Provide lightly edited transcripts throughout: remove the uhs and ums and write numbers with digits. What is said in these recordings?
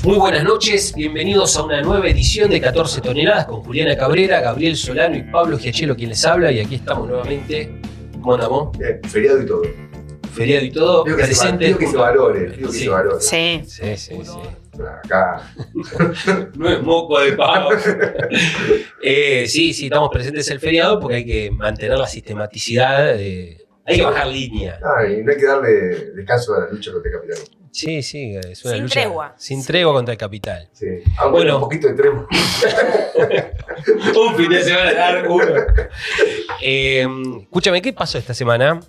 Muy buenas noches, bienvenidos a una nueva edición de 14 toneladas con Juliana Cabrera, Gabriel Solano y Pablo Giachelo quien les habla, y aquí estamos nuevamente. ¿Cómo andamos? Bien, feriado y todo. Feriado y todo, Digo que presente. se valore. Sí. Sí. Sí. Acá. No es moco de pavo. Sí, estamos presentes el feriado porque hay que mantener la sistematicidad de... Hay que bajar línea. Y no hay que darle descanso a la lucha contra el capital. Sí, es una Sin lucha tregua. sin tregua contra el capital. Sí. Bueno, un poquito de tregua. Un fin de semana largo. Escúchame, ¿qué pasó esta semana?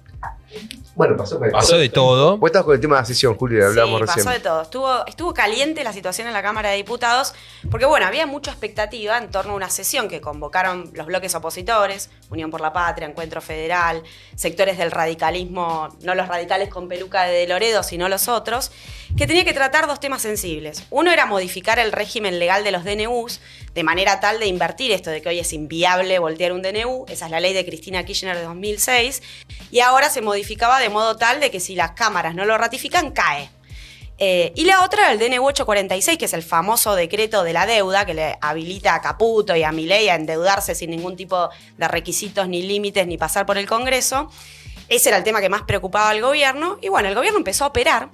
Bueno, pasó de todo. Vos estabas con el tema de la sesión, Julio, hablábamos recién. Pasó de todo. Estuvo caliente la situación en la Cámara de Diputados porque, bueno, había mucha expectativa en torno a una sesión que convocaron los bloques opositores, Unión por la Patria, Encuentro Federal, sectores del radicalismo, no los radicales con peluca de Loredo, sino los otros, que tenía que tratar dos temas sensibles. Uno era modificar el régimen legal de los DNUs de manera tal de invertir esto de que hoy es inviable voltear un DNU, esa es la ley de Cristina Kirchner de 2006, y ahora se modificaba de modo tal de que si las cámaras no lo ratifican, cae. Y la otra era el DNU 846, que es el famoso decreto de la deuda que le habilita a Caputo y a Milei a endeudarse sin ningún tipo de requisitos ni límites ni pasar por el Congreso. Ese era el tema que más preocupaba al gobierno. Y bueno, el gobierno empezó a operar.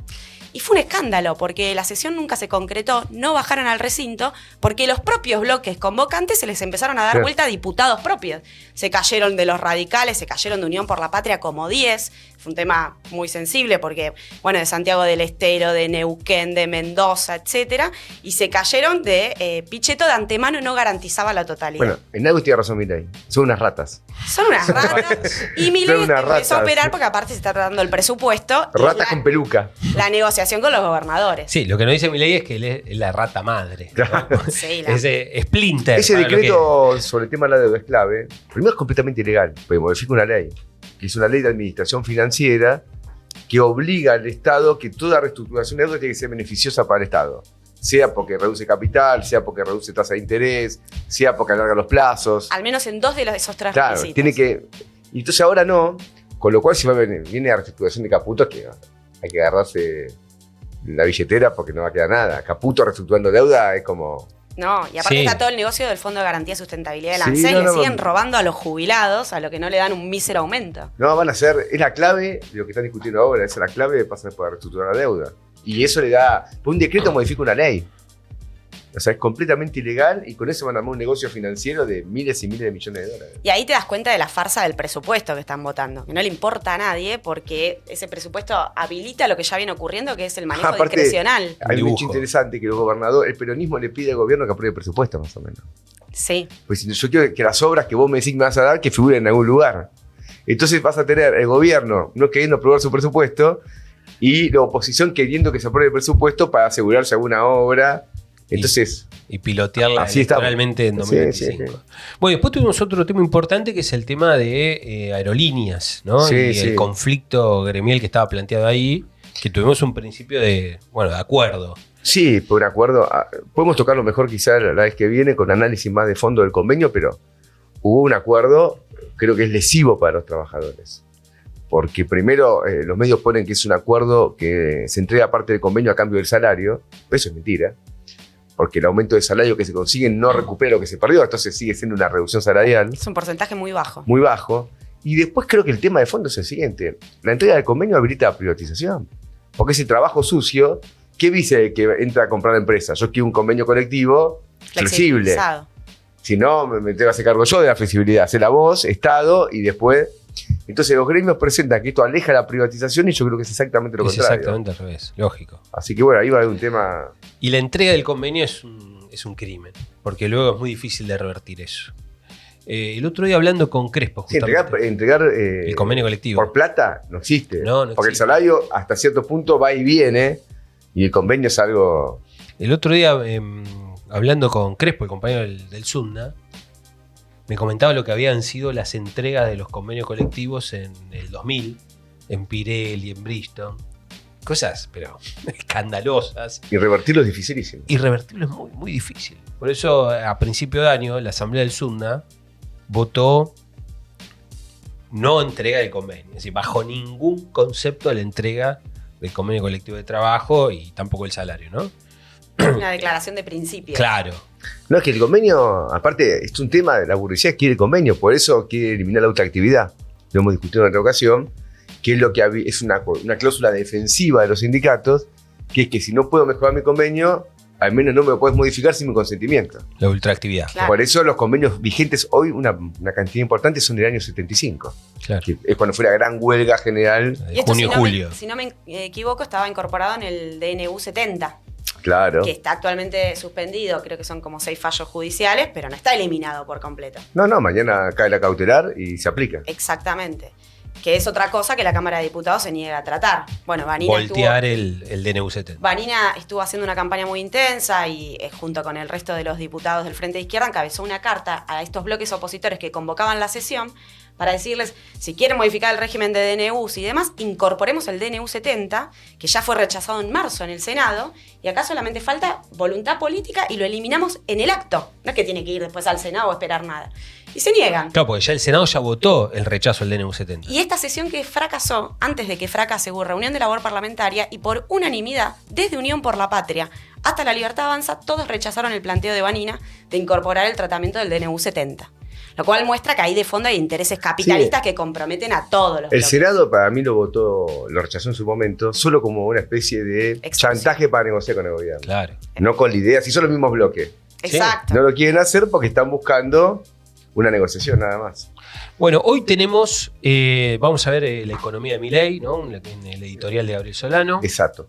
Y fue un escándalo porque la sesión nunca se concretó, no bajaron al recinto, porque los propios bloques convocantes se les empezaron a dar vuelta a diputados propios. Se cayeron de los radicales, se cayeron de Unión por la Patria como 10. Fue un tema muy sensible porque, bueno, de Santiago del Estero, de Neuquén, de Mendoza, etcétera. Y se cayeron de Pichetto, de antemano no garantizaba la totalidad. Bueno, en algo tiene razón Milei. Son unas ratas. Son unas ratas. Y Milei empezó a operar porque aparte se está tratando el presupuesto. Ratas con peluca. La negociación con los gobernadores. Sí, lo que no dice Milei es que él es la rata madre. Claro. Sí, Ese Splinter. Ese decreto sobre el tema de la deuda es clave. Primero es completamente ilegal, porque modifica una ley, que es una ley de administración financiera que obliga al Estado que toda reestructuración de deuda tiene que ser beneficiosa para el Estado. Sea porque reduce capital, sea porque reduce tasa de interés, sea porque alarga los plazos. Al menos en dos de esos tres Claro, requisitos. tiene que... Y entonces ahora no, con lo cual si viene la reestructuración de Caputo, que hay que agarrarse la billetera porque no va a quedar nada. Caputo reestructurando deuda es como... No, y aparte está todo el negocio del Fondo de Garantía de Sustentabilidad de la ANSES. Le siguen robando a los jubilados, a lo que no le dan un mísero aumento. No, van a ser... Es la clave de lo que están discutiendo ahora. Es la clave de pasar por reestructurar la deuda. Y eso le da... Pues un decreto modifica una ley. O sea, es completamente ilegal y con eso van a armar un negocio financiero de miles y miles de millones de dólares. Y ahí te das cuenta de la farsa del presupuesto que están votando, que no le importa a nadie porque ese presupuesto habilita lo que ya viene ocurriendo, que es el manejo Aparte, discrecional. Hay un hecho interesante que los gobernadores, el peronismo le pide al gobierno que apruebe el presupuesto, más o menos. Sí. Pues si yo quiero que las obras que vos me decís que me vas a dar, que figuren en algún lugar. Entonces vas a tener el gobierno no queriendo aprobar su presupuesto y la oposición queriendo que se apruebe el presupuesto para asegurarse alguna obra. Entonces, y pilotearla así electoralmente en 2025. Sí. Bueno, después tuvimos otro tema importante que es el tema de aerolíneas, ¿no? Sí, y sí. el conflicto gremial que estaba planteado ahí, que tuvimos un principio de acuerdo. sí, por acuerdo. Podemos tocarlo mejor quizá la vez que viene con análisis más de fondo del convenio, pero hubo un acuerdo, creo que es lesivo para los trabajadores. Porque primero los medios ponen que es un acuerdo que se entrega parte del convenio a cambio del salario. Eso es mentira. Porque el aumento de salario que se consigue no recupera lo que se perdió, entonces sigue siendo una reducción salarial Es un porcentaje muy bajo. muy bajo. Y después creo que el tema de fondo es el siguiente. La entrega del convenio habilita la privatización. Porque ese trabajo sucio, ¿qué dice que entra a comprar la empresa? Yo quiero un convenio colectivo flexible. Flexibilizado. Si no, me tengo que hacer cargo yo de la flexibilidad. Hacela vos, Estado, y después... Entonces los gremios presentan que esto aleja la privatización y yo creo que es exactamente lo contrario. Exactamente al revés, lógico. Así que bueno, ahí va a haber un tema... Y la entrega del convenio es un crimen, porque luego es muy difícil de revertir eso. El otro día hablando con Crespo, Sí, justamente, entregar el convenio colectivo. por plata no existe. No porque existe. el salario hasta cierto punto va y viene y el convenio es algo... El otro día, hablando con Crespo, el compañero del SUNDA, me comentaba lo que habían sido las entregas de los convenios colectivos en el 2000, en Pirelli, en Bridgestone. Cosas, pero escandalosas. Y revertirlo es dificilísimo. Y revertirlo es muy, muy difícil. Por eso, a principio de año, la Asamblea del SUNDA votó no entrega del convenio. Es decir, bajo ningún concepto la entrega del convenio colectivo de trabajo y tampoco el salario, ¿no? Una declaración de principios. Claro. No, es que el convenio, aparte, es un tema de la burguesía, quiere el convenio, por eso quiere eliminar la ultraactividad. Lo hemos discutido en otra ocasión, que es lo que es una cláusula defensiva de los sindicatos, que es que si no puedo mejorar mi convenio, al menos no me lo puedes modificar sin mi consentimiento. La ultraactividad. Claro. Por eso los convenios vigentes hoy, una cantidad importante, son del año 75. Claro. Que es cuando fue la gran huelga general. Y esto, Junio, julio. si no me equivoco, estaba incorporado en el DNU 70, Claro. que está actualmente suspendido. Creo que son como 6 fallos judiciales, pero no está eliminado por completo. No, mañana cae la cautelar y se aplica. Exactamente. Que es otra cosa que la Cámara de Diputados se niega a tratar. Bueno, Voltear el DNU 70. Vanina estuvo haciendo una campaña muy intensa y junto con el resto de los diputados del Frente de Izquierda encabezó una carta a estos bloques opositores que convocaban la sesión para decirles, si quieren modificar el régimen de DNUs y demás, incorporemos el DNU 70, que ya fue rechazado en marzo en el Senado, y acá solamente falta voluntad política y lo eliminamos en el acto. No es que tiene que ir después al Senado o esperar nada. Y se niegan. Claro, porque ya el Senado ya votó el rechazo del DNU 70. Y esta sesión que fracasó, antes de que fracase, hubo reunión de labor parlamentaria y por unanimidad, desde Unión por la Patria hasta La Libertad Avanza, todos rechazaron el planteo de Vanina de incorporar el tratamiento del DNU 70. Lo cual muestra que ahí de fondo hay intereses capitalistas que comprometen a todos los El bloques. Senado para mí lo rechazó en su momento, solo como una especie de chantaje para negociar con el gobierno. Claro. No con la idea, si son los mismos bloques. Exacto. No lo quieren hacer porque están buscando una negociación nada más. Bueno, hoy tenemos, vamos a ver la economía de Milei, ¿no? En el editorial de Gabriel Solano. Exacto.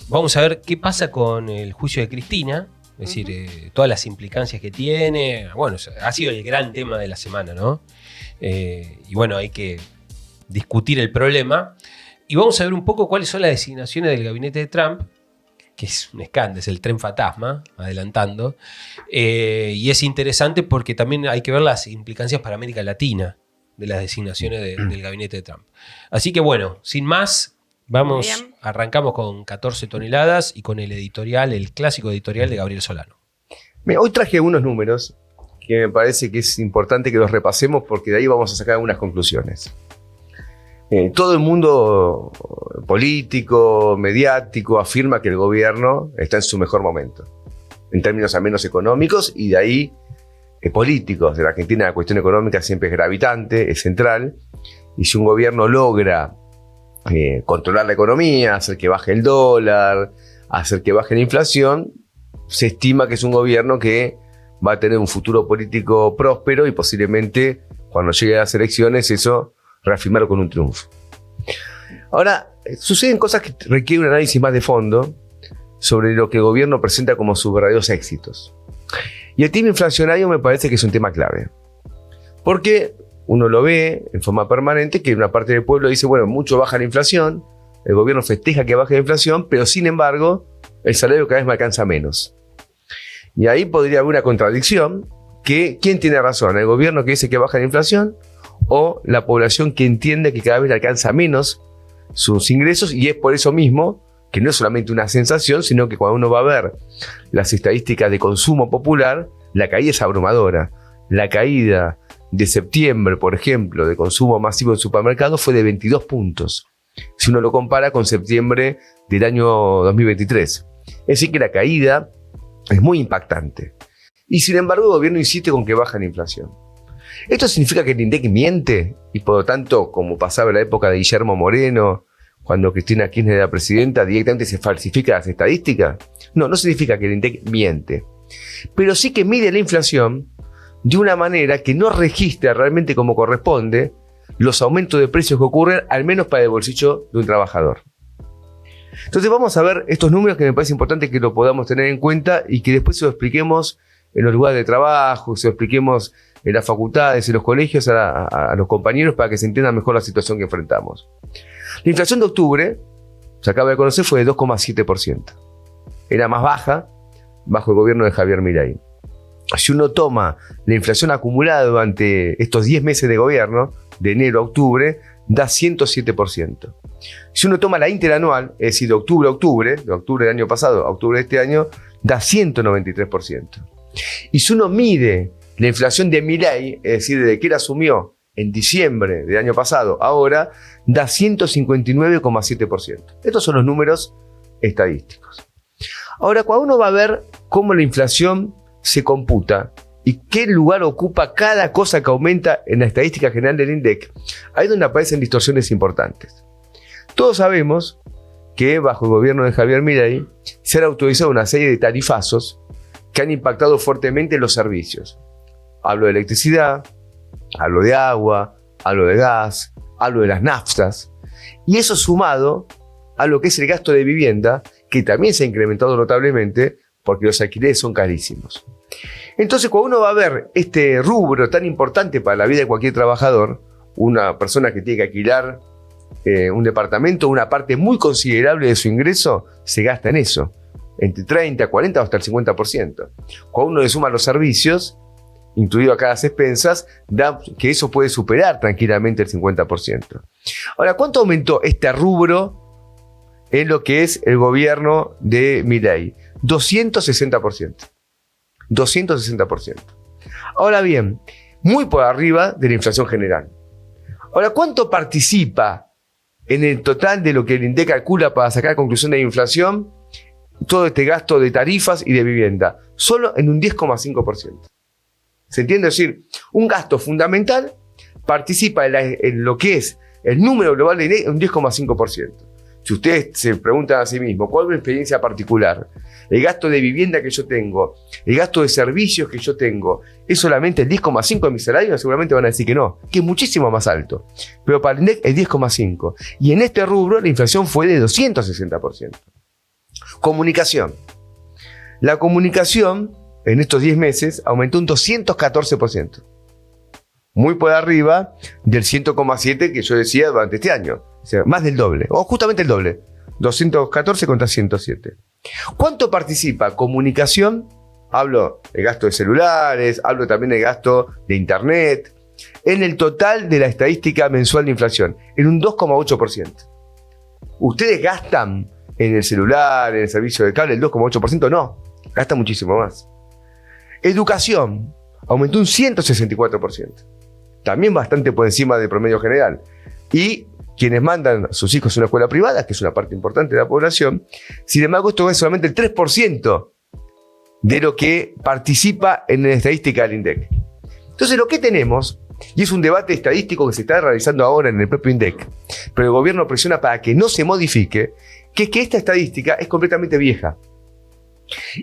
Vamos a ver qué pasa con el juicio de Cristina, es decir, todas las implicancias que tiene. Bueno, ha sido el gran tema de la semana, ¿no? Y bueno, hay que discutir el problema. Y vamos a ver un poco cuáles son las designaciones del gabinete de Trump, que es un escándalo, es el tren fantasma, adelantando. Y es interesante porque también hay que ver las implicancias para América Latina de las designaciones del gabinete de Trump. Así que bueno, sin más, arrancamos con 14 toneladas y con el editorial, el clásico editorial de Gabriel Solano. Hoy traje unos números que me parece que es importante que los repasemos porque de ahí vamos a sacar algunas conclusiones. Todo el mundo político, mediático, afirma que el gobierno está en su mejor momento, en términos al menos económicos y de ahí políticos. En Argentina la cuestión económica siempre es gravitante, es central, y si un gobierno logra controlar la economía, hacer que baje el dólar, hacer que baje la inflación, se estima que es un gobierno que va a tener un futuro político próspero y posiblemente cuando llegue a las elecciones eso reafirmarlo con un triunfo. Ahora, suceden cosas que requieren un análisis más de fondo sobre lo que el gobierno presenta como sus verdaderos éxitos. Y el tema inflacionario me parece que es un tema clave. Porque uno lo ve en forma permanente que una parte del pueblo dice, bueno, mucho baja la inflación, el gobierno festeja que baje la inflación, pero sin embargo, el salario cada vez me alcanza menos. Y ahí podría haber una contradicción, que ¿quién tiene razón? ¿El gobierno que dice que baja la inflación o la población que entiende que cada vez le alcanza menos sus ingresos? Y es por eso mismo que no es solamente una sensación, sino que cuando uno va a ver las estadísticas de consumo popular, la caída es abrumadora. La caída de septiembre, por ejemplo, de consumo masivo en supermercados fue de 22 puntos. Si uno lo compara con septiembre del año 2023. Es decir, que la caída es muy impactante. Y sin embargo, el gobierno insiste con que baja la inflación. ¿Esto significa que el INDEC miente? Y por lo tanto, como pasaba en la época de Guillermo Moreno, cuando Cristina Kirchner era presidenta, directamente se falsifican las estadísticas. No, no significa que el INDEC miente. Pero sí que mide la inflación de una manera que no registra realmente como corresponde los aumentos de precios que ocurren, al menos para el bolsillo de un trabajador. Entonces vamos a ver estos números que me parece importante que lo podamos tener en cuenta y que después se lo expliquemos en los lugares de trabajo, se lo expliquemos en las facultades, en los colegios, a los compañeros para que se entienda mejor la situación que enfrentamos. La inflación de octubre, se acaba de conocer, fue de 2,7%. Era más baja bajo el gobierno de Javier Milei. Si uno toma la inflación acumulada durante estos 10 meses de gobierno, de enero a octubre, da 107%. Si uno toma la interanual, es decir, de octubre a octubre, de octubre del año pasado a octubre de este año, da 193%. Y si uno mide la inflación de Milei, es decir, desde que él asumió en diciembre del año pasado, ahora, da 159,7%. Estos son los números estadísticos. Ahora, cuando uno va a ver cómo la inflación se computa y qué lugar ocupa cada cosa que aumenta en la estadística general del INDEC, ahí es donde aparecen distorsiones importantes. Todos sabemos que bajo el gobierno de Javier Milei se han autorizado una serie de tarifazos que han impactado fuertemente los servicios. Hablo de electricidad, hablo de agua, hablo de gas, hablo de las naftas, y eso sumado a lo que es el gasto de vivienda, que también se ha incrementado notablemente porque los alquileres son carísimos. Entonces, cuando uno va a ver este rubro tan importante para la vida de cualquier trabajador, una persona que tiene que alquilar un departamento, una parte muy considerable de su ingreso se gasta en eso, entre 30, 40 o hasta el 50%. Cuando uno le suma los servicios, incluido acá las expensas, da que eso puede superar tranquilamente el 50%. Ahora, ¿cuánto aumentó este rubro en lo que es el gobierno de Milei? 260%. 260%. Ahora bien, muy por arriba de la inflación general. Ahora, ¿cuánto participa en el total de lo que el INDEC calcula para sacar conclusión de la inflación todo este gasto de tarifas y de vivienda? Solo en un 10,5%. ¿Se entiende? Es decir, un gasto fundamental participa en lo que es el número global de INDEC en un 10,5%. Si ustedes se preguntan a sí mismos, ¿cuál es mi experiencia particular? El gasto de vivienda que yo tengo, el gasto de servicios que yo tengo, ¿es solamente el 10,5% de mi salario? Seguramente van a decir que no, que es muchísimo más alto. Pero para el INDEC es 10,5%. Y en este rubro la inflación fue de 260%. Comunicación. La comunicación en estos 10 meses aumentó un 214%. Muy por arriba del 100,7% que yo decía durante este año. O sea, más del doble, o justamente el doble. 214 contra 107. ¿Cuánto participa comunicación? Hablo de gasto de celulares, hablo también de gasto de internet, en el total de la estadística mensual de inflación, en un 2,8%. ¿Ustedes gastan en el celular, en el servicio de cable, el 2,8%? No, gastan muchísimo más. Educación aumentó un 164%. También bastante por encima del promedio general. Y quienes mandan a sus hijos a una escuela privada, que es una parte importante de la población, sin embargo, esto es solamente el 3% de lo que participa en la estadística del INDEC. Entonces, lo que tenemos, y es un debate estadístico que se está realizando ahora en el propio INDEC, pero el gobierno presiona para que no se modifique, que es que esta estadística es completamente vieja.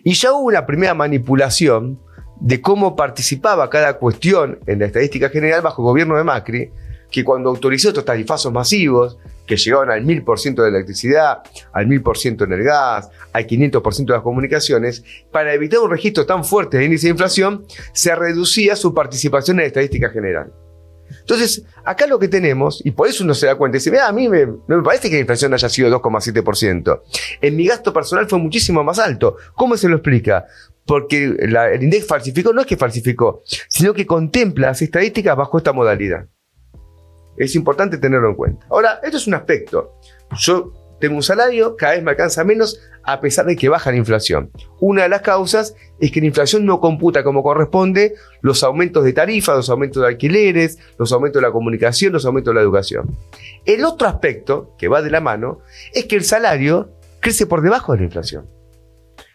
Y ya hubo una primera manipulación de cómo participaba cada cuestión en la estadística general bajo el gobierno de Macri, que cuando autorizó estos tarifazos masivos, que llegaban al 1000% de la electricidad, al 1000% en el gas, al 500% de las comunicaciones, para evitar un registro tan fuerte de índice de inflación, se reducía su participación en la estadística general. Entonces, acá lo que tenemos, y por eso uno se da cuenta, dice, a mí no me parece que la inflación haya sido 2,7%. En mi gasto personal fue muchísimo más alto. ¿Cómo se lo explica? Porque el INDEC falsificó, no es que falsificó, sino que contempla las estadísticas bajo esta modalidad. Es importante tenerlo en cuenta. Ahora, esto es un aspecto. Yo tengo un salario, cada vez me alcanza menos, a pesar de que baja la inflación. Una de las causas es que la inflación no computa como corresponde los aumentos de tarifas, los aumentos de alquileres, los aumentos de la comunicación, los aumentos de la educación. El otro aspecto, que va de la mano, es que el salario crece por debajo de la inflación.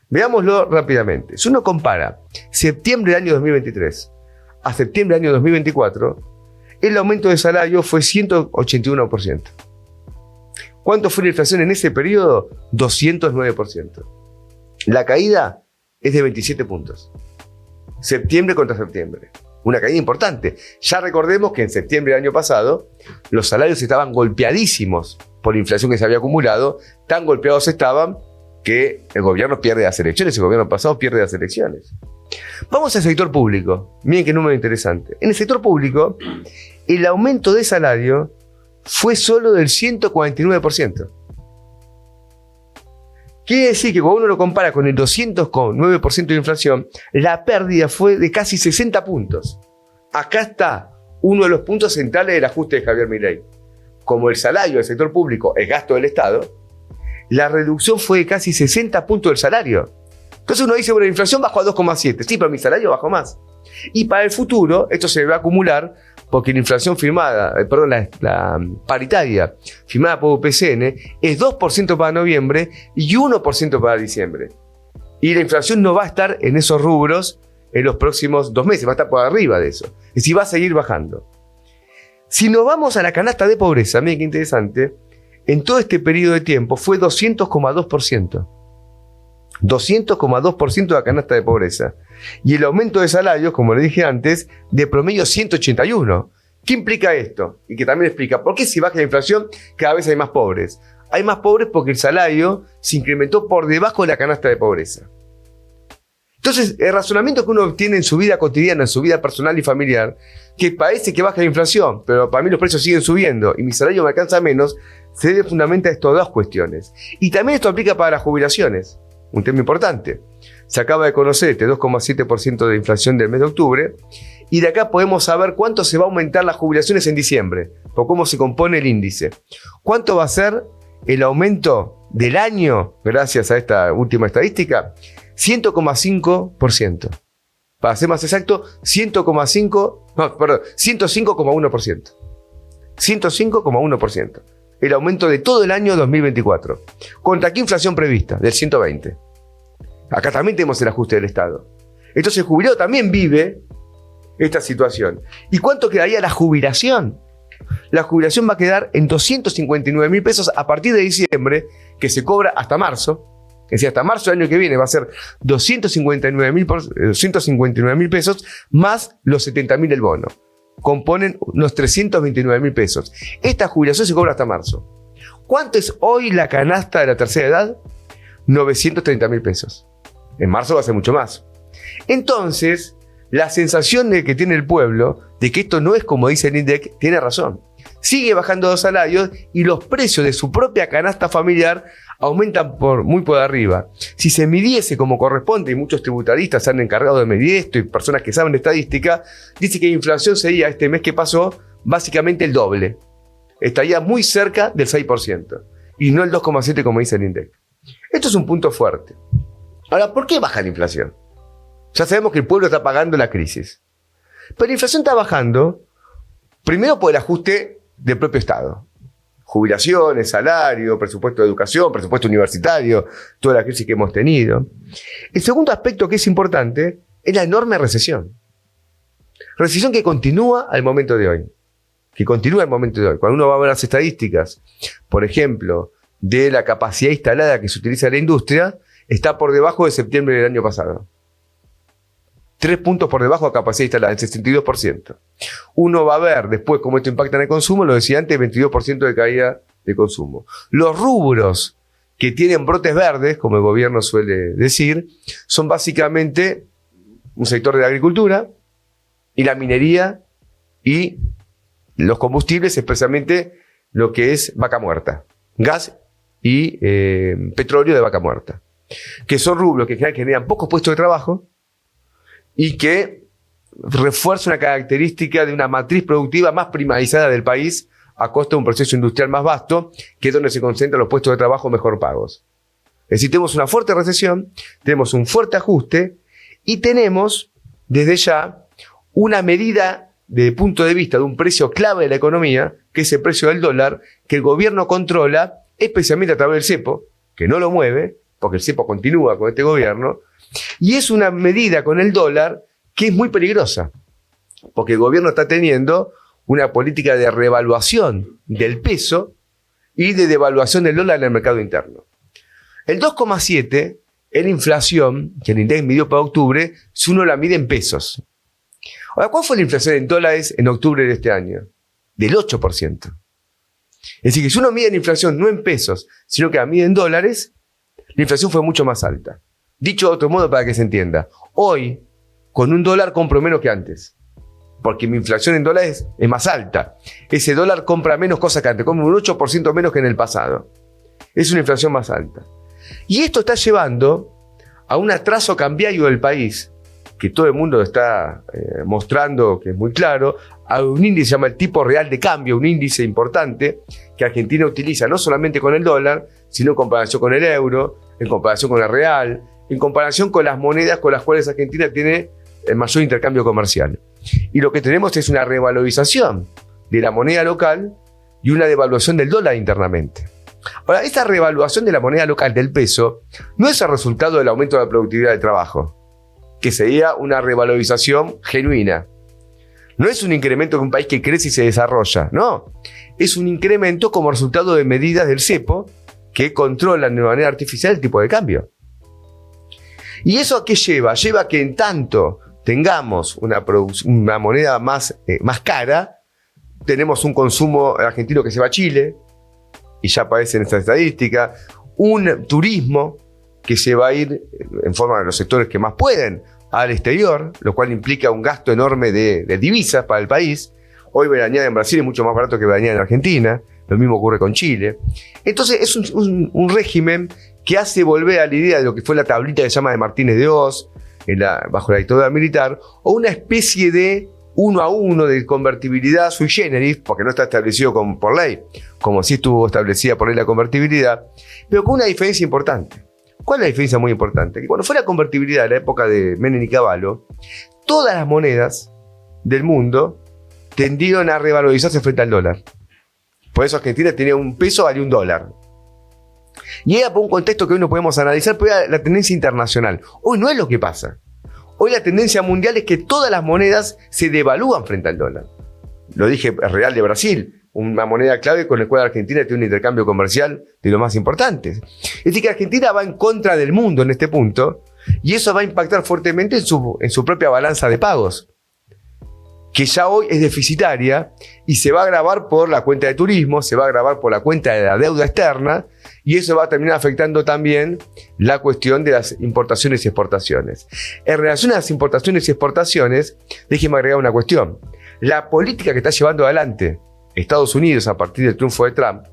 Veámoslo rápidamente. Si uno compara septiembre del año 2023 a septiembre del año 2024, el aumento de salario fue 181%. ¿Cuánto fue la inflación en ese periodo? 209%. La caída es de 27 puntos. Septiembre contra septiembre. Una caída importante. Ya recordemos que en septiembre del año pasado los salarios estaban golpeadísimos por la inflación que se había acumulado. Tan golpeados estaban que el gobierno pierde las elecciones. El gobierno pasado pierde las elecciones. Vamos al sector público. Miren qué número interesante. En el sector público, el aumento de salario fue solo del 149%. Quiere decir que cuando uno lo compara con el 209% de inflación, la pérdida fue de casi 60 puntos. Acá está uno de los puntos centrales del ajuste de Javier Milei. Como el salario del sector público es gasto del Estado, la reducción fue de casi 60 puntos del salario. Entonces uno dice, bueno, la inflación bajó a 2,7. Sí, pero mi salario bajó más. Y para el futuro, esto se va a acumular porque la inflación la paritaria firmada por UPCN es 2% para noviembre y 1% para diciembre. Y la inflación no va a estar en esos rubros en los próximos 2 meses, va a estar por arriba de eso. Es decir, va a seguir bajando. Si nos vamos a la canasta de pobreza, miren qué interesante, en todo este periodo de tiempo fue 200,2%. 200,2% de la canasta de pobreza. Y el aumento de salarios, como le dije antes, de promedio 181. ¿Qué implica esto? Y que también explica por qué si baja la inflación cada vez hay más pobres. Hay más pobres porque el salario se incrementó por debajo de la canasta de pobreza. Entonces, el razonamiento que uno tiene en su vida cotidiana, en su vida personal y familiar, que parece que baja la inflación, pero para mí los precios siguen subiendo y mi salario me alcanza menos, se debe fundamentalmente a estas dos cuestiones. Y también esto aplica para las jubilaciones, un tema importante. Se acaba de conocer este 2,7% de inflación del mes de octubre, y de acá podemos saber cuánto se va a aumentar las jubilaciones en diciembre, o cómo se compone el índice. ¿Cuánto va a ser el aumento del año, gracias a esta última estadística? 100,5%. Para ser más exacto, 105,1%. 105,1%. El aumento de todo el año 2024. ¿Contra qué inflación prevista? Del 120. Acá también tenemos el ajuste del Estado. Entonces el jubilado también vive esta situación. ¿Y cuánto quedaría la jubilación? La jubilación va a quedar en 259.000 pesos a partir de diciembre, que se cobra hasta marzo. Es decir, hasta marzo del año que viene va a ser 259.000 pesos más los 70.000 del bono. Componen unos 329.000 pesos. Esta jubilación se cobra hasta marzo. ¿Cuánto es hoy la canasta de la tercera edad? 930.000 pesos. En marzo va a ser mucho más. Entonces, la sensación de que tiene el pueblo de que esto no es como dice el INDEC tiene razón. Sigue bajando los salarios y los precios de su propia canasta familiar aumentan muy por arriba. Si se midiese como corresponde, y muchos tributaristas se han encargado de medir esto, y personas que saben de estadística, dice que la inflación sería este mes que pasó básicamente el doble. Estaría muy cerca del 6%, y no el 2,7% como dice el INDEC. Esto es un punto fuerte. Ahora, ¿por qué baja la inflación? Ya sabemos que el pueblo está pagando la crisis. Pero la inflación está bajando, primero por el ajuste del propio Estado. Jubilaciones, salario, presupuesto de educación, presupuesto universitario, toda la crisis que hemos tenido. El segundo aspecto que es importante es la enorme recesión. Recesión que continúa al momento de hoy. Cuando uno va a ver las estadísticas, por ejemplo, de la capacidad instalada que se utiliza en la industria, está por debajo de septiembre del año pasado. 3 puntos por debajo de capacidad instalada, el 62%. Uno va a ver después cómo esto impacta en el consumo, lo decía antes, 22% de caída de consumo. Los rubros que tienen brotes verdes, como el gobierno suele decir, son básicamente un sector de la agricultura y la minería y los combustibles, especialmente lo que es vaca muerta, gas y petróleo de vaca muerta, que son rubros que generan pocos puestos de trabajo y que refuerza una característica de una matriz productiva más primarizada del país a costa de un proceso industrial más vasto, que es donde se concentran los puestos de trabajo mejor pagos. Es decir, tenemos una fuerte recesión, tenemos un fuerte ajuste y tenemos desde ya una medida desde el punto de vista de un precio clave de la economía, que es el precio del dólar, que el gobierno controla, especialmente a través del cepo, que no lo mueve, porque el cepo continúa con este gobierno, y es una medida con el dólar que es muy peligrosa, porque el gobierno está teniendo una política de revaluación del peso y de devaluación del dólar en el mercado interno. El 2,7 es la inflación que el INDEC midió para octubre si uno la mide en pesos. Ahora, ¿cuál fue la inflación en dólares en octubre de este año? Del 8%. Es decir, que si uno mide la inflación no en pesos, sino que la mide en dólares, la inflación fue mucho más alta. Dicho de otro modo para que se entienda, hoy con un dólar compro menos que antes, porque mi inflación en dólares es más alta. Ese dólar compra menos cosas que antes, compra un 8% menos que en el pasado. Es una inflación más alta. Y esto está llevando a un atraso cambiario del país, que todo el mundo está mostrando que es muy claro, a un índice que se llama el tipo real de cambio, un índice importante que Argentina utiliza no solamente con el dólar, sino en comparación con el euro, en comparación con el real, en comparación con las monedas con las cuales Argentina tiene el mayor intercambio comercial. Y lo que tenemos es una revalorización de la moneda local y una devaluación del dólar internamente. Ahora, esta revaluación de la moneda local del peso no es el resultado del aumento de la productividad del trabajo, que sería una revalorización genuina. No es un incremento de un país que crece y se desarrolla, no. Es un incremento como resultado de medidas del cepo que controlan de manera artificial el tipo de cambio. ¿Y eso a qué lleva? Lleva a que en tanto tengamos una moneda más cara, tenemos un consumo argentino que se va a Chile, y ya aparece en esta estadística, un turismo que se va a ir en forma de los sectores que más pueden al exterior, lo cual implica un gasto enorme de divisas para el país. Hoy veranear en Brasil es mucho más barato que veranear en Argentina, lo mismo ocurre con Chile. Entonces es un régimen que hace volver a la idea de lo que fue la tablita que se llama de Martínez de Oz, bajo la dictadura militar, o una especie de 1 a 1 de convertibilidad sui generis, porque no está establecido por ley, como sí estuvo establecida por ley la convertibilidad, pero con una diferencia importante. ¿Cuál es la diferencia muy importante? Que cuando fue la convertibilidad de la época de Menem y Cavallo, todas las monedas del mundo tendieron a revalorizarse frente al dólar. Por eso Argentina tenía un peso, valía $1. Y era por un contexto que hoy no podemos analizar, pero era la tendencia internacional. Hoy no es lo que pasa. Hoy la tendencia mundial es que todas las monedas se devalúan frente al dólar. Lo dije, es real de Brasil, una moneda clave con la cual Argentina tiene un intercambio comercial de los más importantes. Es decir, que Argentina va en contra del mundo en este punto, y eso va a impactar fuertemente en su propia balanza de pagos, que ya hoy es deficitaria y se va a agravar por la cuenta de turismo, se va a agravar por la cuenta de la deuda externa, y eso va a terminar afectando también la cuestión de las importaciones y exportaciones. En relación a las importaciones y exportaciones, déjeme agregar una cuestión. La política que está llevando adelante Estados Unidos a partir del triunfo de Trump,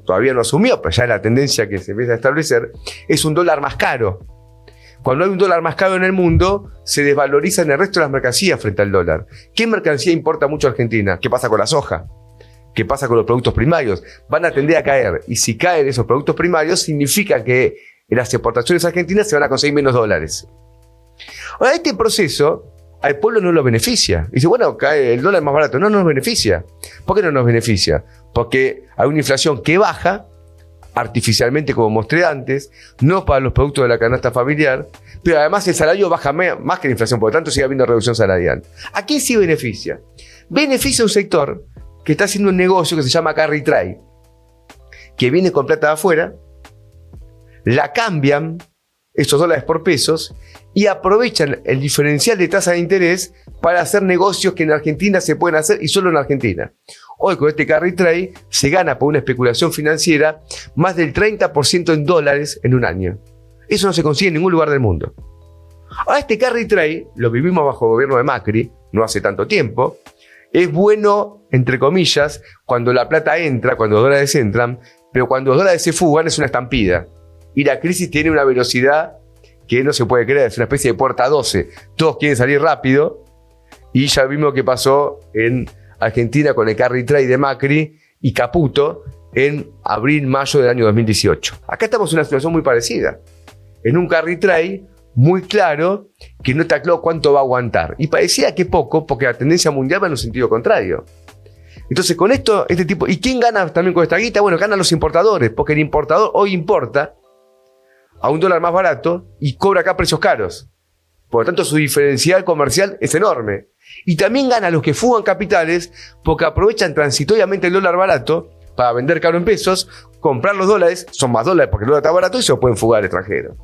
todavía no asumió, pero ya es la tendencia que se empieza a establecer, es un dólar más caro. Cuando hay un dólar más caro en el mundo, se desvalorizan el resto de las mercancías frente al dólar. ¿Qué mercancía importa mucho a Argentina? ¿Qué pasa con la soja? ¿Qué pasa con los productos primarios? Van a tender a caer. Y si caen esos productos primarios, significa que en las exportaciones argentinas se van a conseguir menos dólares. Ahora, este proceso al pueblo no lo beneficia. Dice, bueno, cae el dólar más barato. No nos beneficia. ¿Por qué no nos beneficia? Porque hay una inflación que baja artificialmente, como mostré antes, no para los productos de la canasta familiar, pero además el salario baja más que la inflación, por lo tanto sigue habiendo reducción salarial. ¿A quién sí beneficia? Beneficia un sector que está haciendo un negocio que se llama carry trade, que viene con plata de afuera, la cambian esos dólares por pesos y aprovechan el diferencial de tasa de interés para hacer negocios que en Argentina se pueden hacer y solo en Argentina. Hoy con este carry trade se gana por una especulación financiera más del 30% en dólares en un año. Eso no se consigue en ningún lugar del mundo. Ahora este carry trade lo vivimos bajo el gobierno de Macri, no hace tanto tiempo. Es bueno, entre comillas, cuando la plata entra, cuando los dólares entran, pero cuando los dólares se fugan es una estampida. Y la crisis tiene una velocidad que no se puede creer, es una especie de puerta 12. Todos quieren salir rápido y ya vimos que pasó en Argentina con el carry trade de Macri y Caputo en abril-mayo del año 2018. Acá estamos en una situación muy parecida. En un carry trade muy claro que no está claro cuánto va a aguantar. Y parecía que poco, porque la tendencia mundial va en un sentido contrario. Entonces con esto, este tipo... ¿Y quién gana también con esta guita? Bueno, ganan los importadores, porque el importador hoy importa a un dólar más barato y cobra acá precios caros. Por lo tanto, su diferencial comercial es enorme. Y también ganan los que fugan capitales porque aprovechan transitoriamente el dólar barato para vender caro en pesos, comprar los dólares, son más dólares porque el dólar está barato y se lo pueden fugar al extranjero.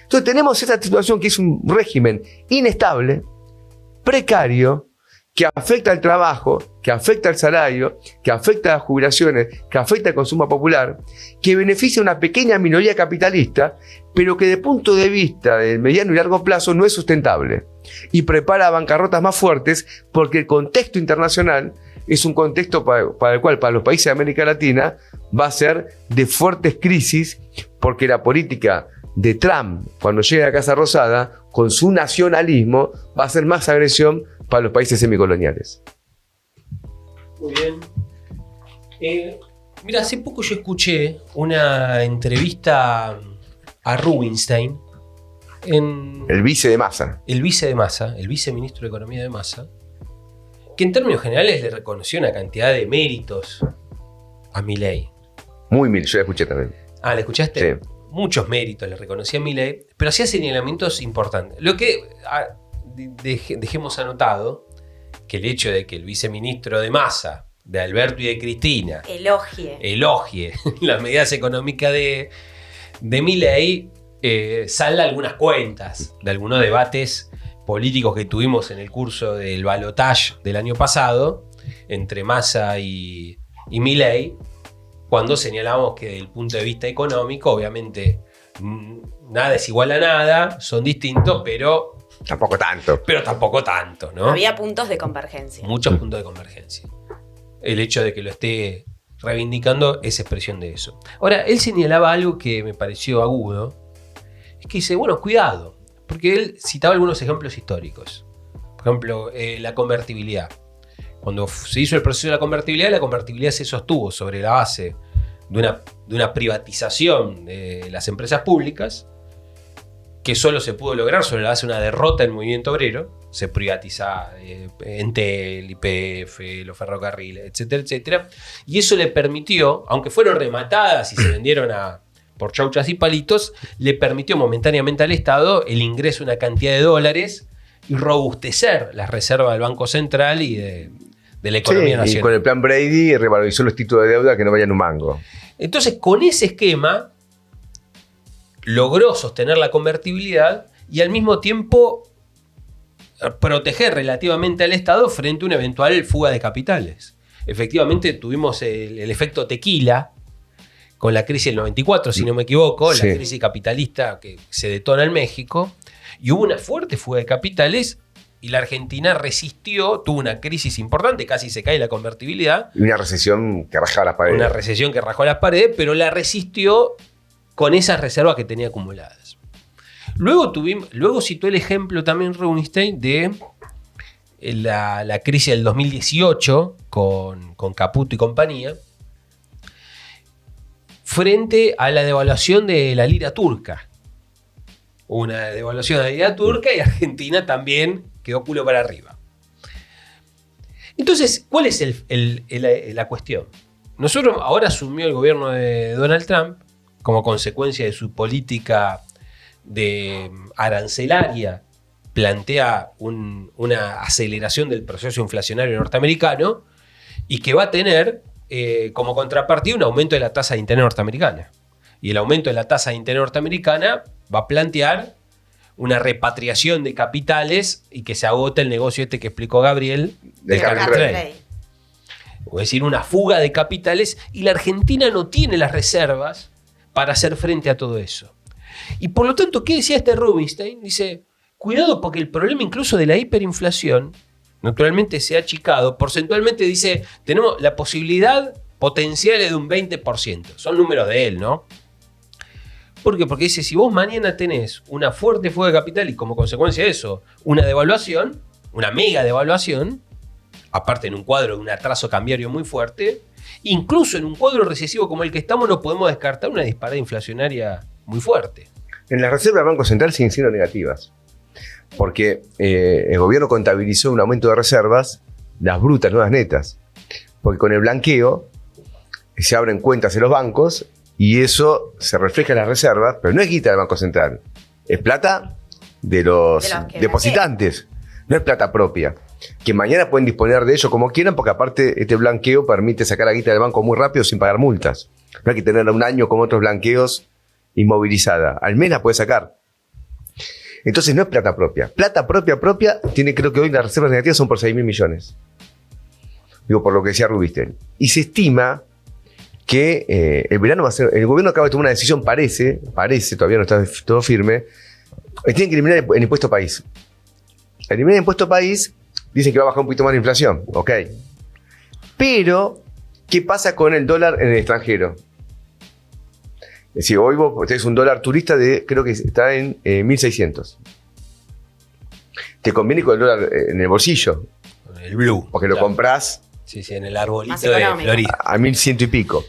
Entonces tenemos esta situación que es un régimen inestable, precario, que afecta al trabajo, que afecta al salario, que afecta a las jubilaciones, que afecta al consumo popular, que beneficia a una pequeña minoría capitalista, pero que desde el punto de vista del mediano y largo plazo no es sustentable y prepara bancarrotas más fuertes porque el contexto internacional es un contexto para el cual para los países de América Latina va a ser de fuertes crisis porque la política de Trump, cuando llegue a la Casa Rosada, con su nacionalismo, va a ser más agresión para los países semicoloniales. Muy bien. Mira, hace poco yo escuché una entrevista a Rubinstein, El vice de Massa. El vice de Massa, el viceministro de Economía de Massa, que en términos generales le reconoció una cantidad de méritos a Milei. Muy Milei, yo la escuché también. Ah, ¿la escuchaste? Sí. Muchos méritos le reconocía a Milei, pero hacía señalamientos importantes. Lo que dejemos anotado, que el hecho de que el viceministro de Massa, de Alberto y de Cristina, elogie las medidas económicas de Milei, salda algunas cuentas de algunos debates políticos que tuvimos en el curso del balotaje del año pasado entre Massa y Milei, cuando señalamos que desde el punto de vista económico, obviamente, nada es igual a nada, son distintos, pero tampoco tanto, ¿no? Había puntos de convergencia. Muchos puntos de convergencia. El hecho de que lo esté reivindicando es expresión de eso. Ahora, él señalaba algo que me pareció agudo, es que dice, bueno, cuidado, porque él citaba algunos ejemplos históricos. Por ejemplo, la convertibilidad. Cuando se hizo el proceso de la convertibilidad se sostuvo sobre la base de una privatización de las empresas públicas, que solo se pudo lograr sobre la base de una derrota del movimiento obrero. Se privatiza Entel, YPF, los ferrocarriles, etcétera, etcétera. Y eso le permitió, aunque fueron rematadas y se vendieron por chauchas y palitos, le permitió momentáneamente al Estado el ingreso de una cantidad de dólares y robustecer las reservas del Banco Central y de la economía nacional. Y con el plan Brady revalorizó los títulos de deuda que no vayan un mango. Entonces, con ese esquema, logró sostener la convertibilidad y al mismo tiempo proteger relativamente al Estado frente a una eventual fuga de capitales. Efectivamente, tuvimos el efecto tequila con la crisis del 94, si no me equivoco, sí. La crisis capitalista que se detona en México, y hubo una fuerte fuga de capitales. Y la Argentina resistió, tuvo una crisis importante, casi se cae la convertibilidad. Y una recesión que rajaba las paredes. Una recesión que rajó las paredes, pero la resistió con esas reservas que tenía acumuladas. Luego citó el ejemplo también Rubinstein de la crisis del 2018 con Caputo y compañía, frente a la devaluación de la lira turca. Una devaluación de la lira turca y Argentina también quedó culo para arriba. Entonces, ¿cuál es la cuestión? Nosotros ahora asumió el gobierno de Donald Trump como consecuencia de su política de arancelaria, plantea una aceleración del proceso inflacionario norteamericano y que va a tener como contrapartida un aumento de la tasa de interés norteamericana. Y el aumento de la tasa de interés norteamericana va a plantear una repatriación de capitales y que se agote el negocio que explicó Gabriel del carry trade. Es decir, una fuga de capitales, y la Argentina no tiene las reservas para hacer frente a todo eso. Y por lo tanto, ¿qué decía Rubinstein? Dice, cuidado porque el problema incluso de la hiperinflación naturalmente se ha achicado. Porcentualmente dice, tenemos la posibilidad potencial de un 20%. Son números de él, ¿no? ¿Por qué? Porque dice, si vos mañana tenés una fuerte fuga de capital y como consecuencia de eso, una devaluación, una mega devaluación, aparte en un cuadro de un atraso cambiario muy fuerte, incluso en un cuadro recesivo como el que estamos no podemos descartar una disparada inflacionaria muy fuerte. En las reservas del Banco Central siguen siendo negativas, porque el gobierno contabilizó un aumento de reservas, las brutas, no las netas, porque con el blanqueo se abren cuentas en los bancos y eso se refleja en las reservas, pero no es guita del Banco Central, es plata de los depositantes, no es plata propia, que mañana pueden disponer de ello como quieran, porque aparte este blanqueo permite sacar la guita del banco muy rápido sin pagar multas. No hay que tenerla un año como otros blanqueos inmovilizada, al menos la puede sacar. Entonces no es plata propia. Plata propia tiene, creo que hoy las reservas negativas son por 6.000 millones. Digo, por lo que decía Rubinstein. Y se estima que el verano va a ser... El gobierno acaba de tomar una decisión, parece, todavía no está todo firme, tienen que eliminar el impuesto país. Eliminar el impuesto país, dicen que va a bajar un poquito más la inflación, ok. Pero, ¿qué pasa con el dólar en el extranjero? Es decir, hoy vos tenés un dólar turista creo que está en 1.600. Te conviene con el dólar en el bolsillo. Con el blue. Porque lo comprás... Sí, en el arbolito Más de económico. Florida. A 1.100 y pico.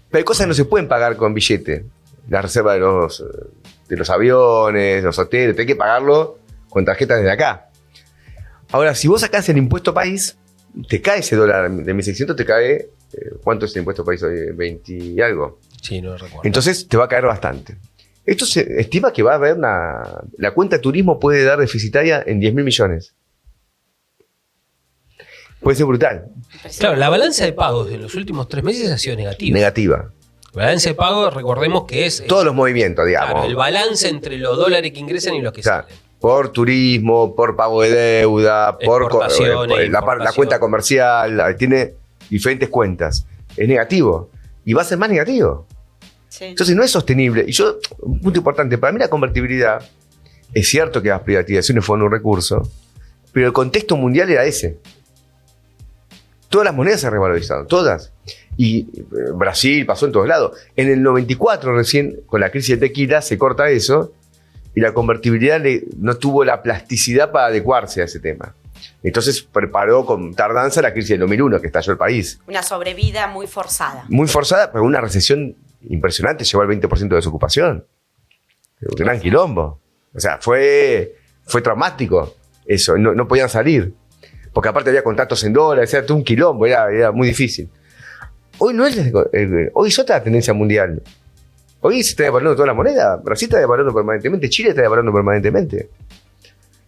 Pero hay cosas que no se pueden pagar con billete. La reserva de los aviones, los hoteles, hay que pagarlo con tarjetas desde acá. Ahora, si vos sacás el impuesto país, te cae ese dólar de 1.600, te cae ¿cuánto es el impuesto país hoy? 20 y algo. Sí, no recuerdo. Entonces te va a caer bastante. Esto se estima que va a haber la cuenta de turismo puede dar deficitaria en 10.000 millones. Puede ser brutal. Claro, la balanza de pagos en los últimos 3 meses ha sido negativa. Negativa. La balanza de pagos, recordemos que es Todos los movimientos, digamos. claro, el balance entre los dólares que ingresan y los que Claro. salen. Por turismo, por pago de deuda, por Exportaciones, la importaciones. cuenta comercial, tiene diferentes cuentas. Es negativo. Y va a ser más negativo. Sí. Entonces no es sostenible. Y un punto importante, para mí la convertibilidad, es cierto que las privatizaciones fueron un recurso, pero el contexto mundial era ese. Todas las monedas se revalorizaron, todas. Y Brasil pasó en todos lados. En el 94 recién, con la crisis del tequila, se corta eso y la convertibilidad no tuvo la plasticidad para adecuarse a ese tema. Entonces preparó con tardanza la crisis del 2001, que estalló el país. Una sobrevida muy forzada. Muy forzada, pero una recesión impresionante, llegó al 20% de desocupación. Un gran quilombo. O sea, fue traumático eso, no podían salir. Porque aparte había contratos en dólares, era todo un quilombo, era muy difícil. Hoy no es, hoy es otra tendencia mundial. Hoy se está devaluando toda la moneda. Brasil está devaluando permanentemente, Chile está devaluando permanentemente.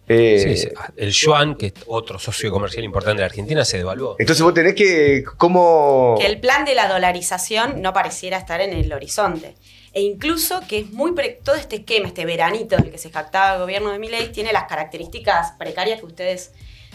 Sí. El yuan, que es otro socio comercial importante de la Argentina, se devaluó. Entonces vos tenés que, ¿cómo? Que el plan de la dolarización no pareciera estar en el horizonte. E incluso que es todo este esquema, este veranito del que se jactaba el gobierno de Milei, tiene las características precarias que ustedes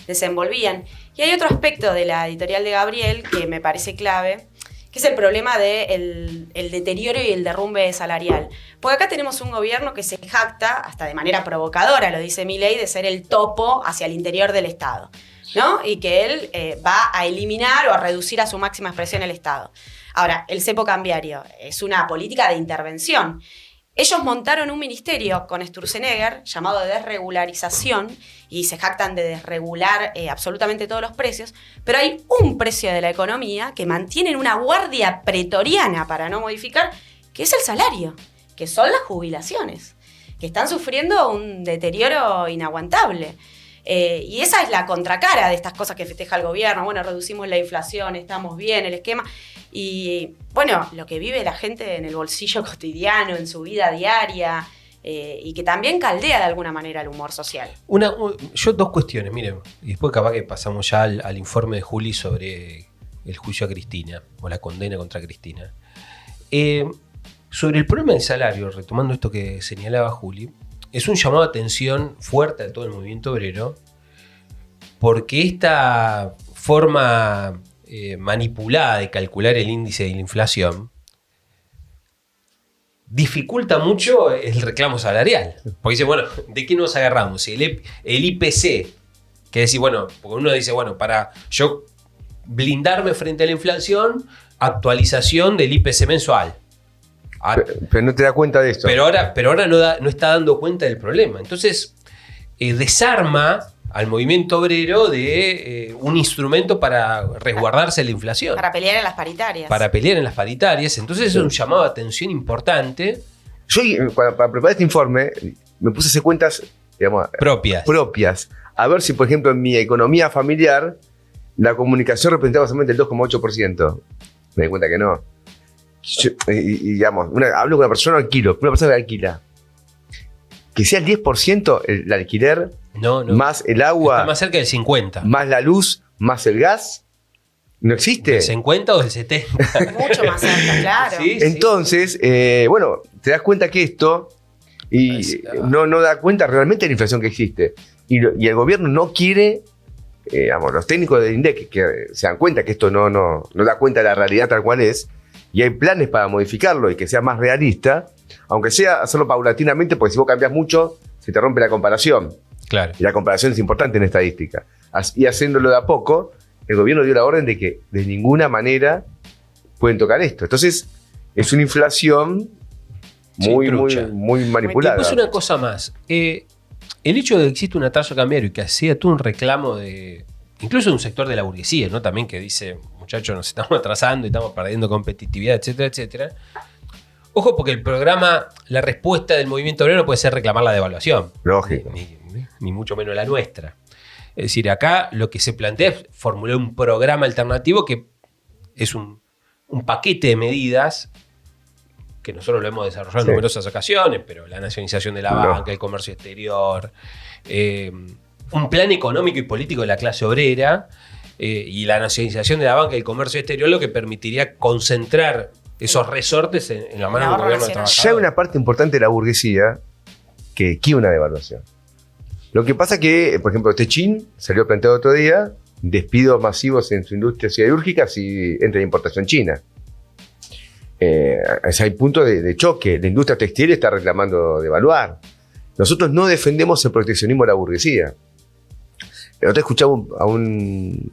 desenvolvían. Y hay otro aspecto de la editorial de Gabriel que me parece clave, que es el problema del deterioro y el derrumbe salarial. Porque acá tenemos un gobierno que se jacta, hasta de manera provocadora, lo dice Milei, de ser el topo hacia el interior del Estado, ¿no? Y que él va a eliminar o a reducir a su máxima expresión el Estado. Ahora, el cepo cambiario es una política de intervención. Ellos montaron un ministerio con Sturzenegger llamado de desregularización y se jactan de desregular absolutamente todos los precios, pero hay un precio de la economía que mantienen una guardia pretoriana para no modificar, que es el salario, que son las jubilaciones, que están sufriendo un deterioro inaguantable. Y esa es la contracara de estas cosas que festeja el gobierno. Bueno, reducimos la inflación, estamos bien, el esquema. Y bueno, lo que vive la gente en el bolsillo cotidiano, en su vida diaria, y que también caldea de alguna manera el humor social. Yo dos cuestiones, miren, y después capaz que pasamos ya al informe de Juli sobre el juicio a Cristina, o la condena contra Cristina. Sobre el problema del salario, retomando esto que señalaba Juli, es un llamado de atención fuerte a todo el movimiento obrero, porque esta forma manipulada de calcular el índice de la inflación dificulta mucho el reclamo salarial. Porque dice, bueno, ¿de qué nos agarramos? El IPC, que decir, bueno, porque uno dice, bueno, para yo blindarme frente a la inflación, actualización del IPC mensual. Pero no te das cuenta de esto. Pero ahora no está dando cuenta del problema. Entonces, desarma al movimiento obrero de un instrumento para resguardarse de la inflación. Para pelear en las paritarias. Para pelear en las paritarias. Entonces es un llamado de atención importante. Yo, para preparar este informe, me puse a hacer cuentas, digamos, propias. A ver si, por ejemplo, en mi economía familiar, la comunicación representaba solamente el 2,8%. Me di cuenta que no. Digamos, hablo con una persona, una persona que alquila. Que sea el 10% el alquiler, no. más el agua. Está más cerca del 50%. Más la luz, más el gas. ¿No existe? ¿Del 50 o del 70? Mucho más cerca, claro. Sí, Entonces, bueno, te das cuenta que esto no da cuenta realmente de la inflación que existe. Y el gobierno no quiere, digamos, los técnicos del INDEC que se dan cuenta que esto no da cuenta de la realidad tal cual es, y hay planes para modificarlo y que sea más realista, aunque sea hacerlo paulatinamente, porque si vos cambias mucho, se te rompe la comparación. Claro. Y la comparación es importante en estadística. Y haciéndolo de a poco, el gobierno dio la orden de que de ninguna manera pueden tocar esto. Entonces, es una inflación muy manipulada. Después una cosa más. El hecho de que existe una tasa cambiario y que hacía todo un reclamo de, incluso de un sector de la burguesía, ¿no? También que dice, muchachos, nos estamos atrasando y estamos perdiendo competitividad, etcétera, etcétera. Ojo, porque el programa, la respuesta del movimiento obrero puede ser reclamar la devaluación. Lógico. Ni mucho menos la nuestra. Es decir, acá lo que se plantea es formular un programa alternativo que es un paquete de medidas que nosotros lo hemos desarrollado en Sí. numerosas ocasiones, pero la nacionalización de la banca, el comercio exterior, un plan económico y político de la clase obrera, y la nacionalización de la banca y el comercio exterior, lo que permitiría concentrar esos resortes en la mano del ahorro gobierno de nacional. Ya hay trabajadores. una parte importante de la burguesía que quiere una devaluación. Lo que pasa que, por ejemplo, Techin salió planteado otro día, despidos masivos en su industria siderúrgica si entra importación china. Hay puntos de choque. La industria textil está reclamando devaluar. Nosotros no defendemos el proteccionismo de la burguesía. Yo te escuchaba a un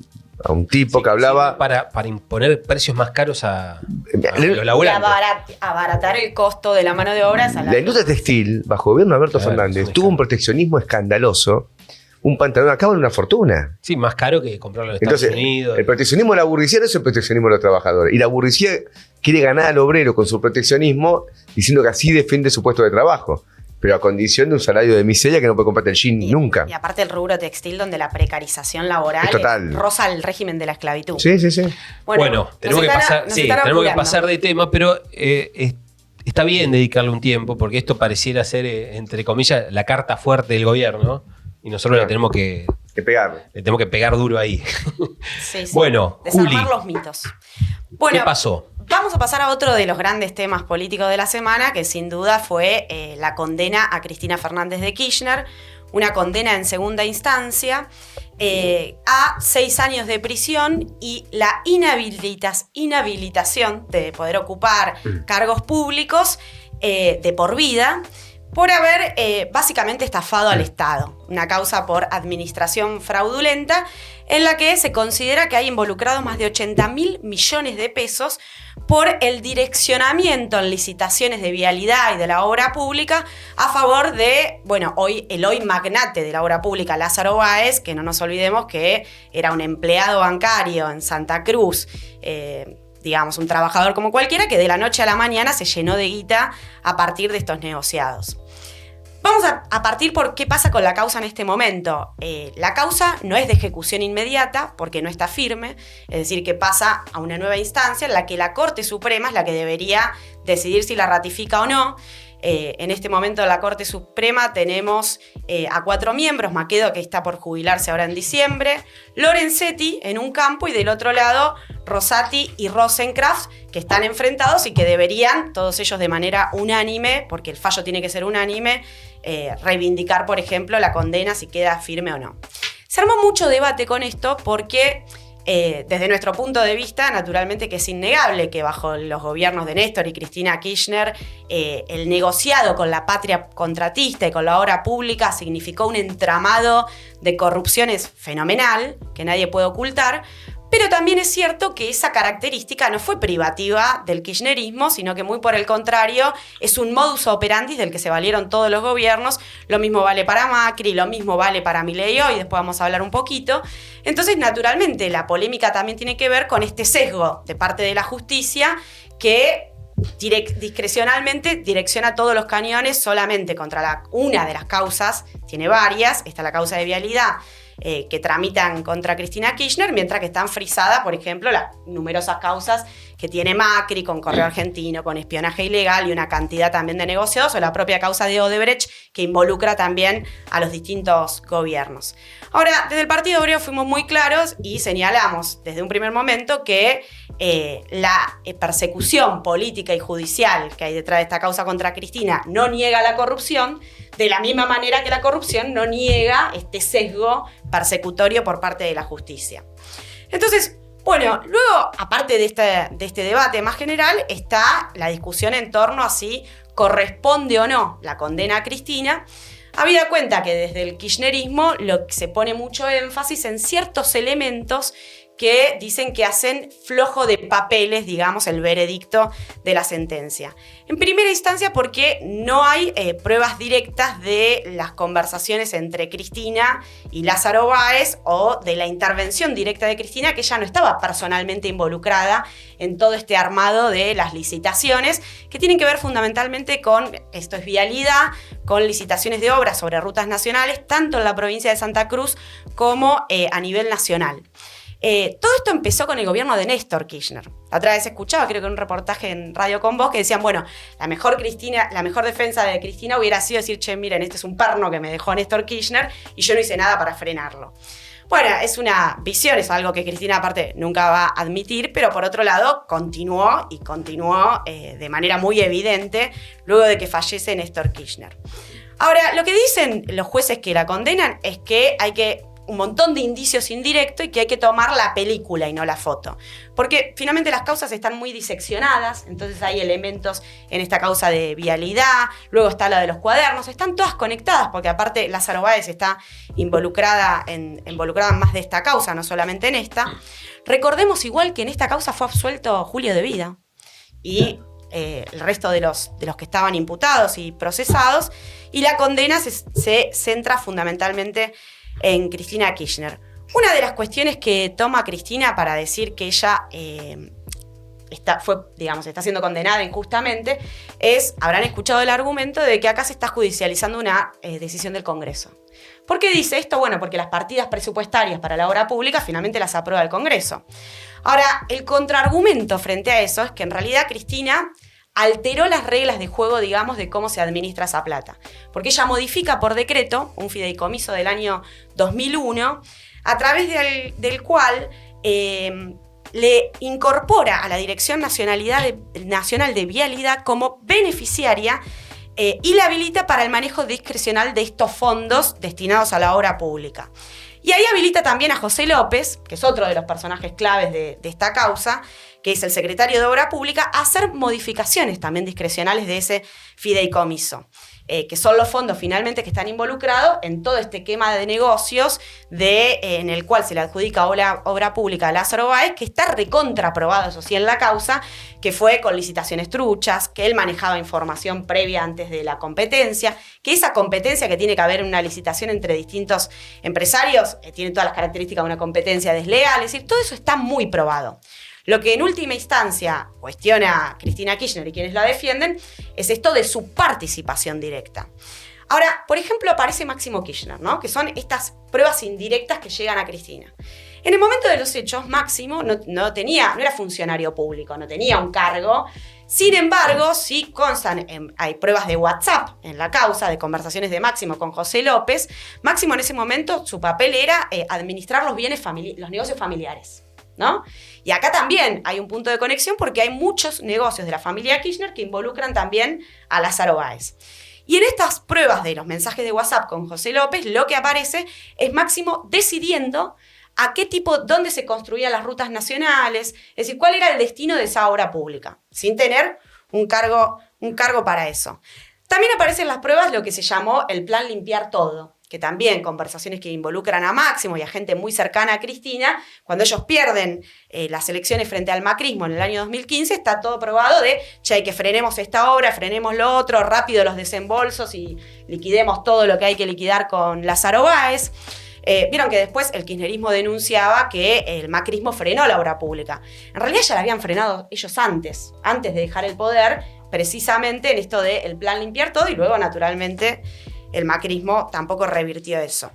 tipo que hablaba... Para imponer precios más caros a los Y laburantes. abaratar el costo de la mano de obra. La industria textil, bajo gobierno de Alberto Claro, Fernández, es un tuvo un escándalo. proteccionismo escandaloso. Un pantalón acá vale una fortuna. Sí, más caro que comprarlo en Estados Entonces, Unidos. el proteccionismo de la burguesía no es el proteccionismo de los trabajadores. Y la burguesía quiere ganar al obrero con su proteccionismo, diciendo que así defiende su puesto de trabajo. Pero a condición de un salario de miseria que no puede comprarte el jean nunca. Y aparte el rubro textil, donde la precarización laboral Es total. roza el régimen de la esclavitud. Sí, sí, sí. Bueno, tenemos que pasar, sí, tenemos que pasar de tema, pero está bien dedicarle un tiempo, porque esto pareciera ser, entre comillas, la carta fuerte del gobierno, y nosotros le tenemos que pegar duro ahí. Sí, sí. Bueno, Desarmar Juli, los mitos. Bueno, ¿qué pasó? vamos a pasar a otro de los grandes temas políticos de la semana, que sin duda fue la condena a Cristina Fernández de Kirchner, una condena en segunda instancia a 6 años de prisión y la inhabilitación de poder ocupar cargos públicos de por vida, por haber básicamente estafado al Estado. Una causa por administración fraudulenta en la que se considera que hay involucrados más de 80.000 millones de pesos por el direccionamiento en licitaciones de vialidad y de la obra pública a favor de, bueno, el hoy magnate de la obra pública, Lázaro Báez, que no nos olvidemos que era un empleado bancario en Santa Cruz, digamos, un trabajador como cualquiera, que de la noche a la mañana se llenó de guita a partir de estos negociados. Vamos a partir por qué pasa con la causa en este momento. La causa no es de ejecución inmediata porque no está firme, es decir, que pasa a una nueva instancia en la que la Corte Suprema es la que debería decidir si la ratifica o no. En este momento en la Corte Suprema tenemos a 4 miembros, Maquedo, que está por jubilarse ahora en diciembre, Lorenzetti en un campo y del otro lado Rosati y Rosenkrantz, que están enfrentados y que deberían, todos ellos de manera unánime, porque el fallo tiene que ser unánime, reivindicar, por ejemplo, la condena si queda firme o no. Se armó mucho debate con esto porque desde nuestro punto de vista, naturalmente que es innegable que bajo los gobiernos de Néstor y Cristina Kirchner, el negociado con la patria contratista y con la obra pública significó un entramado de corrupciones fenomenal, que nadie puede ocultar, pero también es cierto que esa característica no fue privativa del kirchnerismo, sino que muy por el contrario, es un modus operandi del que se valieron todos los gobiernos. Lo mismo vale para Macri, lo mismo vale para Milei hoy, después vamos a hablar un poquito. Entonces, naturalmente, la polémica también tiene que ver con este sesgo de parte de la justicia que discrecionalmente direcciona todos los cañones solamente contra una de las causas, tiene varias, está la causa de vialidad, que tramitan contra Cristina Kirchner, mientras que están frisadas, por ejemplo, las numerosas causas que tiene Macri con Correo Argentino, con espionaje ilegal y una cantidad también de negociados, o la propia causa de Odebrecht, que involucra también a los distintos gobiernos. Ahora, desde el Partido Obrero fuimos muy claros y señalamos desde un primer momento que la persecución política y judicial que hay detrás de esta causa contra Cristina no niega la corrupción, de la misma manera que la corrupción no niega este sesgo persecutorio por parte de la justicia. Entonces, bueno, luego, aparte de este debate más general, está la discusión en torno a si corresponde o no la condena a Cristina, habida cuenta que desde el kirchnerismo se pone mucho énfasis en ciertos elementos que dicen que hacen flojo de papeles, digamos, el veredicto de la sentencia. En primera instancia porque no hay pruebas directas de las conversaciones entre Cristina y Lázaro Báez o de la intervención directa de Cristina, que ella no estaba personalmente involucrada en todo este armado de las licitaciones, que tienen que ver fundamentalmente con, esto es vialidad, con licitaciones de obras sobre rutas nacionales, tanto en la provincia de Santa Cruz como a nivel nacional. Todo esto empezó con el gobierno de Néstor Kirchner. La otra vez escuchaba, creo que en un reportaje en Radio Con Vos, que decían, bueno, la mejor defensa de Cristina hubiera sido decir, che, miren, este es un perno que me dejó Néstor Kirchner y yo no hice nada para frenarlo. Bueno, es una visión, es algo que Cristina aparte nunca va a admitir, pero por otro lado continuó de manera muy evidente luego de que fallece Néstor Kirchner. Ahora, lo que dicen los jueces que la condenan es que hay un montón de indicios indirectos y que hay que tomar la película y no la foto. Porque finalmente las causas están muy diseccionadas, entonces hay elementos en esta causa de vialidad, luego está la de los cuadernos, están todas conectadas, porque aparte Lázaro Báez está involucrada en más de esta causa, no solamente en esta. Recordemos igual que en esta causa fue absuelto Julio de Vida y el resto de los que estaban imputados y procesados, y la condena se centra fundamentalmente en Cristina Kirchner. Una de las cuestiones que toma Cristina para decir que ella está siendo condenada injustamente es, habrán escuchado el argumento de que acá se está judicializando una decisión del Congreso. ¿Por qué dice esto? Bueno, porque las partidas presupuestarias para la obra pública finalmente las aprueba el Congreso. Ahora, el contraargumento frente a eso es que en realidad Cristina alteró las reglas de juego, digamos, de cómo se administra esa plata. Porque ella modifica por decreto un fideicomiso del año 2001, a través del cual le incorpora a la Dirección Nacional de Vialidad como beneficiaria y la habilita para el manejo discrecional de estos fondos destinados a la obra pública. Y ahí habilita también a José López, que es otro de los personajes claves de esta causa, que es el secretario de Obra Pública, a hacer modificaciones también discrecionales de ese fideicomiso, que son los fondos finalmente que están involucrados en todo este esquema de negocios en el cual se le adjudica obra pública a Lázaro Báez, que está recontraprobado, eso sí, en la causa, que fue con licitaciones truchas, que él manejaba información previa antes de la competencia, que esa competencia que tiene que haber en una licitación entre distintos empresarios tiene todas las características de una competencia desleal, es decir, todo eso está muy probado. Lo que en última instancia cuestiona Cristina Kirchner y quienes la defienden es esto de su participación directa. Ahora, por ejemplo, aparece Máximo Kirchner, ¿no? Que son estas pruebas indirectas que llegan a Cristina. En el momento de los hechos, Máximo no era funcionario público, no tenía un cargo. Sin embargo, sí constan, hay pruebas de WhatsApp en la causa, de conversaciones de Máximo con José López. Máximo en ese momento, su papel era administrar los negocios familiares, ¿no? Y acá también hay un punto de conexión porque hay muchos negocios de la familia Kirchner que involucran también a Lázaro Báez. Y en estas pruebas de los mensajes de WhatsApp con José López, lo que aparece es Máximo decidiendo dónde se construían las rutas nacionales, es decir, cuál era el destino de esa obra pública, sin tener un cargo para eso. También aparecen en las pruebas lo que se llamó el plan Limpiar Todo, que también conversaciones que involucran a Máximo y a gente muy cercana a Cristina, cuando ellos pierden las elecciones frente al macrismo en el año 2015, está todo probado de, che, que frenemos esta obra, frenemos lo otro, rápido los desembolsos y liquidemos todo lo que hay que liquidar con Lázaro Báez. Vieron que después el kirchnerismo denunciaba que el macrismo frenó la obra pública. En realidad ya la habían frenado ellos antes de dejar el poder, precisamente en esto del plan Limpiar Todo, y luego naturalmente el macrismo tampoco revirtió eso.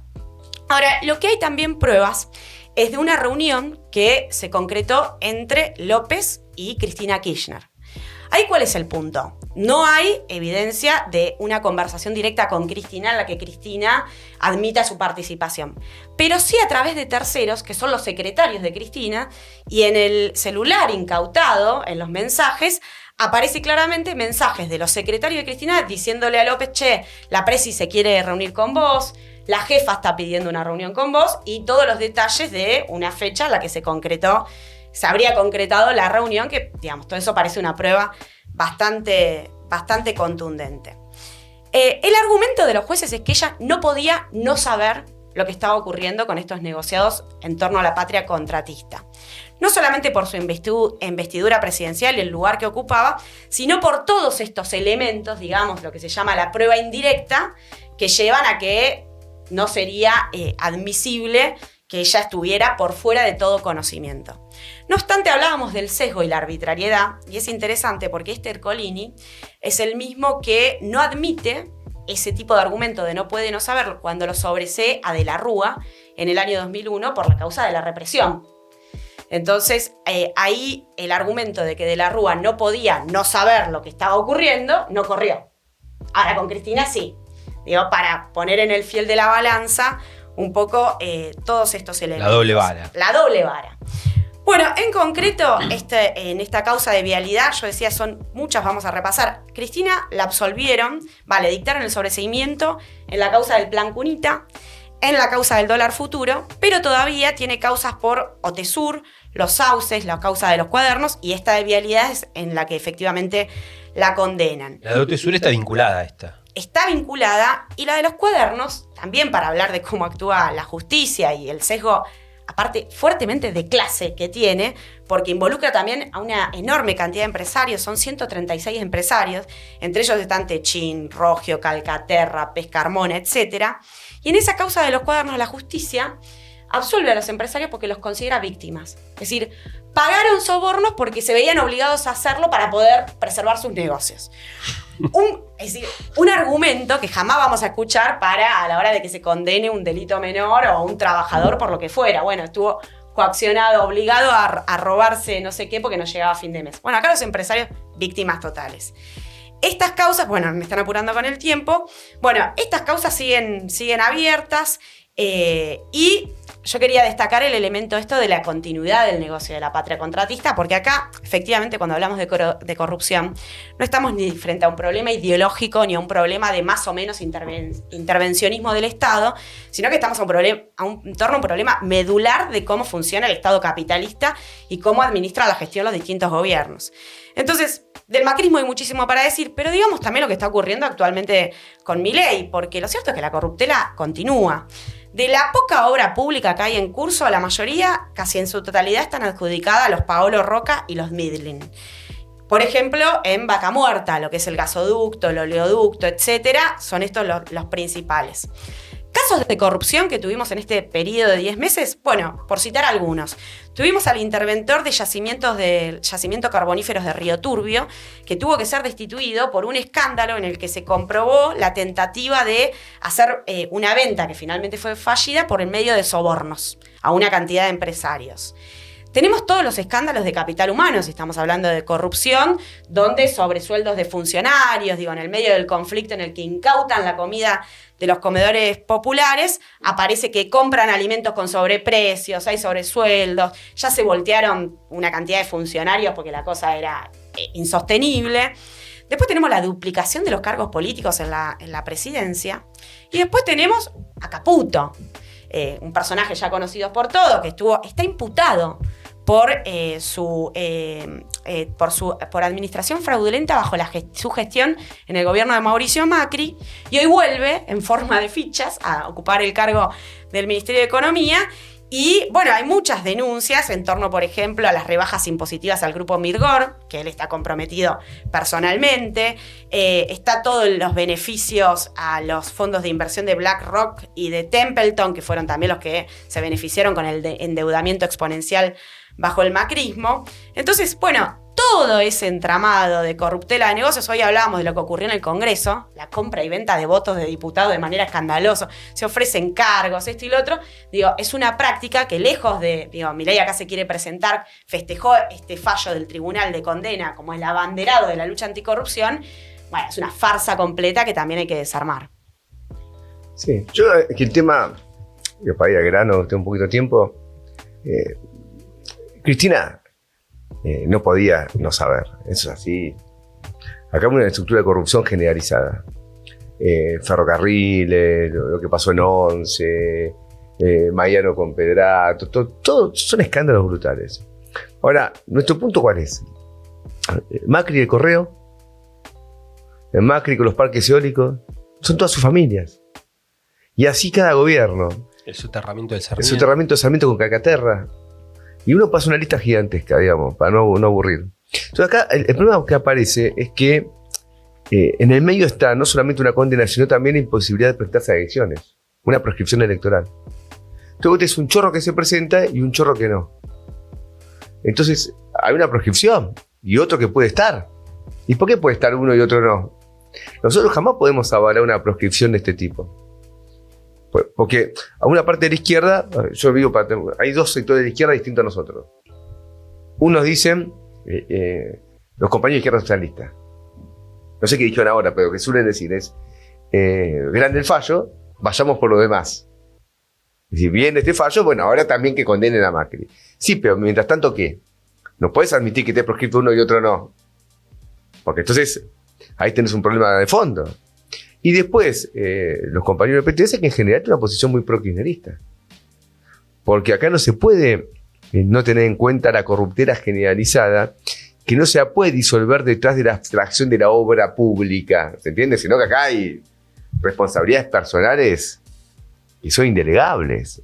Ahora, lo que hay también pruebas es de una reunión que se concretó entre López y Cristina Kirchner. ¿Ahí cuál es el punto? No hay evidencia de una conversación directa con Cristina en la que Cristina admita su participación, pero sí a través de terceros, que son los secretarios de Cristina, y en el celular incautado, en los mensajes, aparece claramente mensajes de los secretarios de Cristina diciéndole a López, che, la presi se quiere reunir con vos, la jefa está pidiendo una reunión con vos, y todos los detalles de una fecha en la que se habría concretado la reunión, que, digamos, todo eso parece una prueba bastante contundente. El argumento de los jueces es que ella no podía no saber lo que estaba ocurriendo con estos negociados en torno a la patria contratista. No solamente por su investidura presidencial y el lugar que ocupaba, sino por todos estos elementos, digamos, lo que se llama la prueba indirecta, que llevan a que no sería admisible que ella estuviera por fuera de todo conocimiento. No obstante, hablábamos del sesgo y la arbitrariedad, y es interesante porque este Ercolini es el mismo que no admite ese tipo de argumento de no puede no saber cuando lo sobresee a De la Rúa en el año 2001 por la causa de la represión. Entonces, ahí el argumento de que De la Rúa no podía no saber lo que estaba ocurriendo, no corrió. Ahora, con Cristina sí. Digo, para poner en el fiel de la balanza un poco todos estos elementos. La doble vara. La doble vara. Bueno, en concreto, en esta causa de vialidad, yo decía, son muchas, vamos a repasar. Cristina la absolvieron, le dictaron el sobreseimiento en la causa del Plan Cunita, en la causa del dólar futuro, pero todavía tiene causas por Otesur, los sauces, la causa de los cuadernos, y esta de vialidad es en la que efectivamente la condenan. La de Otesur está vinculada a esta. Está vinculada, y la de los cuadernos, también para hablar de cómo actúa la justicia y el sesgo, aparte fuertemente de clase que tiene, porque involucra también a una enorme cantidad de empresarios, son 136 empresarios, entre ellos están Techín, Rogio, Calcaterra, Pescarmona, etc. Y en esa causa de los cuadernos la justicia absuelve a los empresarios porque los considera víctimas. Es decir, pagaron sobornos porque se veían obligados a hacerlo para poder preservar sus negocios. Es decir, un argumento que jamás vamos a escuchar a la hora de que se condene un delito menor o un trabajador por lo que fuera. Bueno, estuvo coaccionado, obligado a robarse no sé qué porque no llegaba a fin de mes. Bueno, acá los empresarios, víctimas totales. Estas causas, me están apurando con el tiempo. Bueno, estas causas siguen abiertas y yo quería destacar el elemento de la continuidad del negocio de la patria contratista, porque acá, efectivamente, cuando hablamos de corrupción, no estamos ni frente a un problema ideológico ni a un problema de más o menos intervencionismo del Estado, sino que estamos en torno a un problema medular de cómo funciona el Estado capitalista y cómo administra la gestión los distintos gobiernos. Entonces, del macrismo hay muchísimo para decir, pero digamos también lo que está ocurriendo actualmente con Milei, porque lo cierto es que la corruptela continúa. De la poca obra pública que hay en curso, la mayoría, casi en su totalidad, están adjudicadas a los Paolo Roca y los Midlin. Por ejemplo, en Vaca Muerta, lo que es el gasoducto, el oleoducto, etcétera, son estos los principales. Casos de corrupción que tuvimos en este periodo de 10 meses, por citar algunos. Tuvimos al interventor de yacimientos carboníferos de Río Turbio, que tuvo que ser destituido por un escándalo en el que se comprobó la tentativa de hacer una venta que finalmente fue fallida por el medio de sobornos a una cantidad de empresarios. Tenemos todos los escándalos de capital humano, si estamos hablando de corrupción, donde sobresueldos de funcionarios, en el medio del conflicto en el que incautan la comida de los comedores populares, aparece que compran alimentos con sobreprecios, hay sobresueldos, ya se voltearon una cantidad de funcionarios porque la cosa era insostenible. Después tenemos la duplicación de los cargos políticos en la presidencia. Y después tenemos a Caputo, un personaje ya conocido por todos, que está imputado por administración fraudulenta bajo su gestión en el gobierno de Mauricio Macri, y hoy vuelve en forma de fichas a ocupar el cargo del Ministerio de Economía. Y hay muchas denuncias en torno, por ejemplo, a las rebajas impositivas al grupo Mirgor, que él está comprometido personalmente. Está todos los beneficios a los fondos de inversión de BlackRock y de Templeton, que fueron también los que se beneficiaron con el endeudamiento exponencial bajo el macrismo. Entonces, todo ese entramado de corruptela de negocios, hoy hablábamos de lo que ocurrió en el Congreso, la compra y venta de votos de diputados de manera escandalosa, se ofrecen cargos, esto y lo otro, es una práctica que lejos de, Milei acá se quiere presentar, festejó este fallo del Tribunal de Condena como el abanderado de la lucha anticorrupción, es una farsa completa que también hay que desarmar. Sí, yo que el tema, para ir al grano, tengo un poquito de tiempo, Cristina no podía no saber, eso es así. Acá hay una estructura de corrupción generalizada. Ferrocarriles, lo que pasó en Once, Mariano con Pedrato, todo son escándalos brutales. Ahora, ¿nuestro punto cuál es? Macri y el Correo, Macri con los parques eólicos, son todas sus familias. Y así cada gobierno. El soterramiento del Sarmiento. El soterramiento del Sarmiento con Calcaterra. Y uno pasa una lista gigantesca, para no aburrir. Entonces acá el problema que aparece es que en el medio está no solamente una condena, sino también la imposibilidad de presentarse a elecciones. Una proscripción electoral. Entonces es un chorro que se presenta y un chorro que no. Entonces hay una proscripción y otro que puede estar. ¿Y por qué puede estar uno y otro no? Nosotros jamás podemos avalar una proscripción de este tipo. Porque a una parte de la izquierda, yo digo, hay dos sectores de la izquierda distintos a nosotros. Unos dicen, los compañeros de izquierda socialista, no sé qué dijeron ahora, pero lo que suelen decir es, grande el fallo, vayamos por lo demás. Y si viene este fallo, bueno, ahora también que condenen a Macri. Sí, pero mientras tanto, ¿qué? No puedes admitir que te proscrito uno y otro no. Porque entonces ahí tenés un problema de fondo. Y después, los compañeros del PTS, que en general tienen una posición muy pro-kirchnerista. Porque acá no se puede no tener en cuenta la corruptela generalizada, que no se puede disolver detrás de la abstracción de la obra pública. ¿Se entiende? Sino que acá hay responsabilidades personales que son indelegables.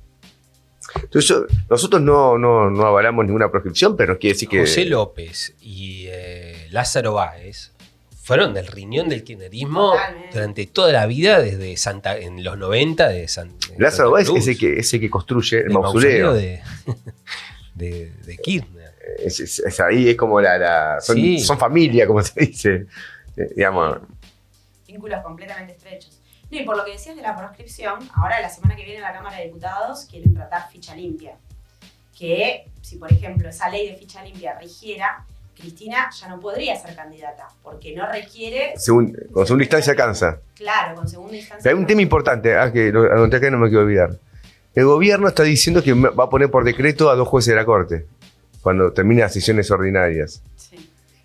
Entonces nosotros no avalamos ninguna proscripción, pero no quiere decir que... José López y Lázaro Báez fueron del riñón del kirchnerismo durante toda la vida, desde en los 90 de Lázaro Báez es el que construye el mausoleo de Kirchner. Es ahí, es como son familia, como se dice. Digamos. Vínculos completamente estrechos. No, y por lo que decías de la proscripción, ahora la semana que viene en la Cámara de Diputados quieren tratar ficha limpia. Que si, por ejemplo, esa ley de ficha limpia rigiera, Cristina ya no podría ser candidata, porque no requiere... Con segunda instancia alcanza. Claro, con segunda instancia. Pero hay un tema importante, que lo anoté acá y no me quiero olvidar. El gobierno está diciendo que va a poner por decreto a 2 jueces de la Corte, cuando termine las sesiones ordinarias. Sí.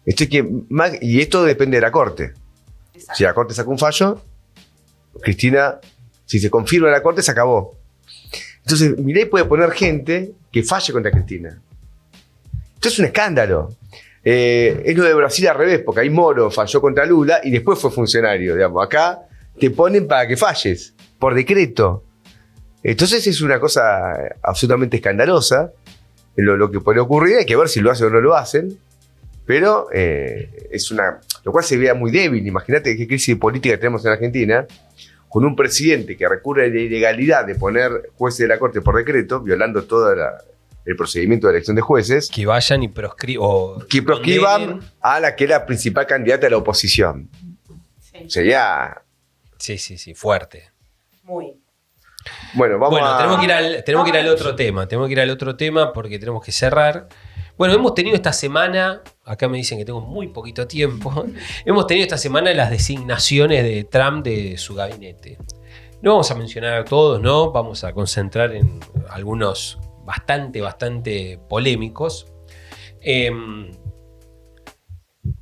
Y esto depende de la Corte. Exacto. Si la Corte saca un fallo, Cristina, si se confirma en la Corte, se acabó. Entonces, Milei puede poner gente que falle contra Cristina. Esto es un escándalo. Es lo de Brasil al revés, porque ahí Moro falló contra Lula y después fue funcionario. Digamos. Acá te ponen para que falles, por decreto. Entonces es una cosa absolutamente escandalosa. Lo que puede ocurrir, hay que ver si lo hacen o no lo hacen. Pero lo cual se vea muy débil. Imagínate qué crisis política tenemos en Argentina, con un presidente que recurre a la ilegalidad de poner jueces de la Corte por decreto, violando todo el procedimiento de elección de jueces. Que vayan y proscriban a la que era principal candidata de la oposición. Sí. Sería... Sí, fuerte. Muy. Bueno, tenemos que ir al otro tema. Tenemos que ir al otro tema porque tenemos que cerrar. Bueno, hemos tenido esta semana, acá me dicen que tengo muy poquito tiempo, hemos tenido esta semana las designaciones de Trump de su gabinete. No vamos a mencionar a todos, ¿no? Vamos a concentrar en algunos bastante polémicos.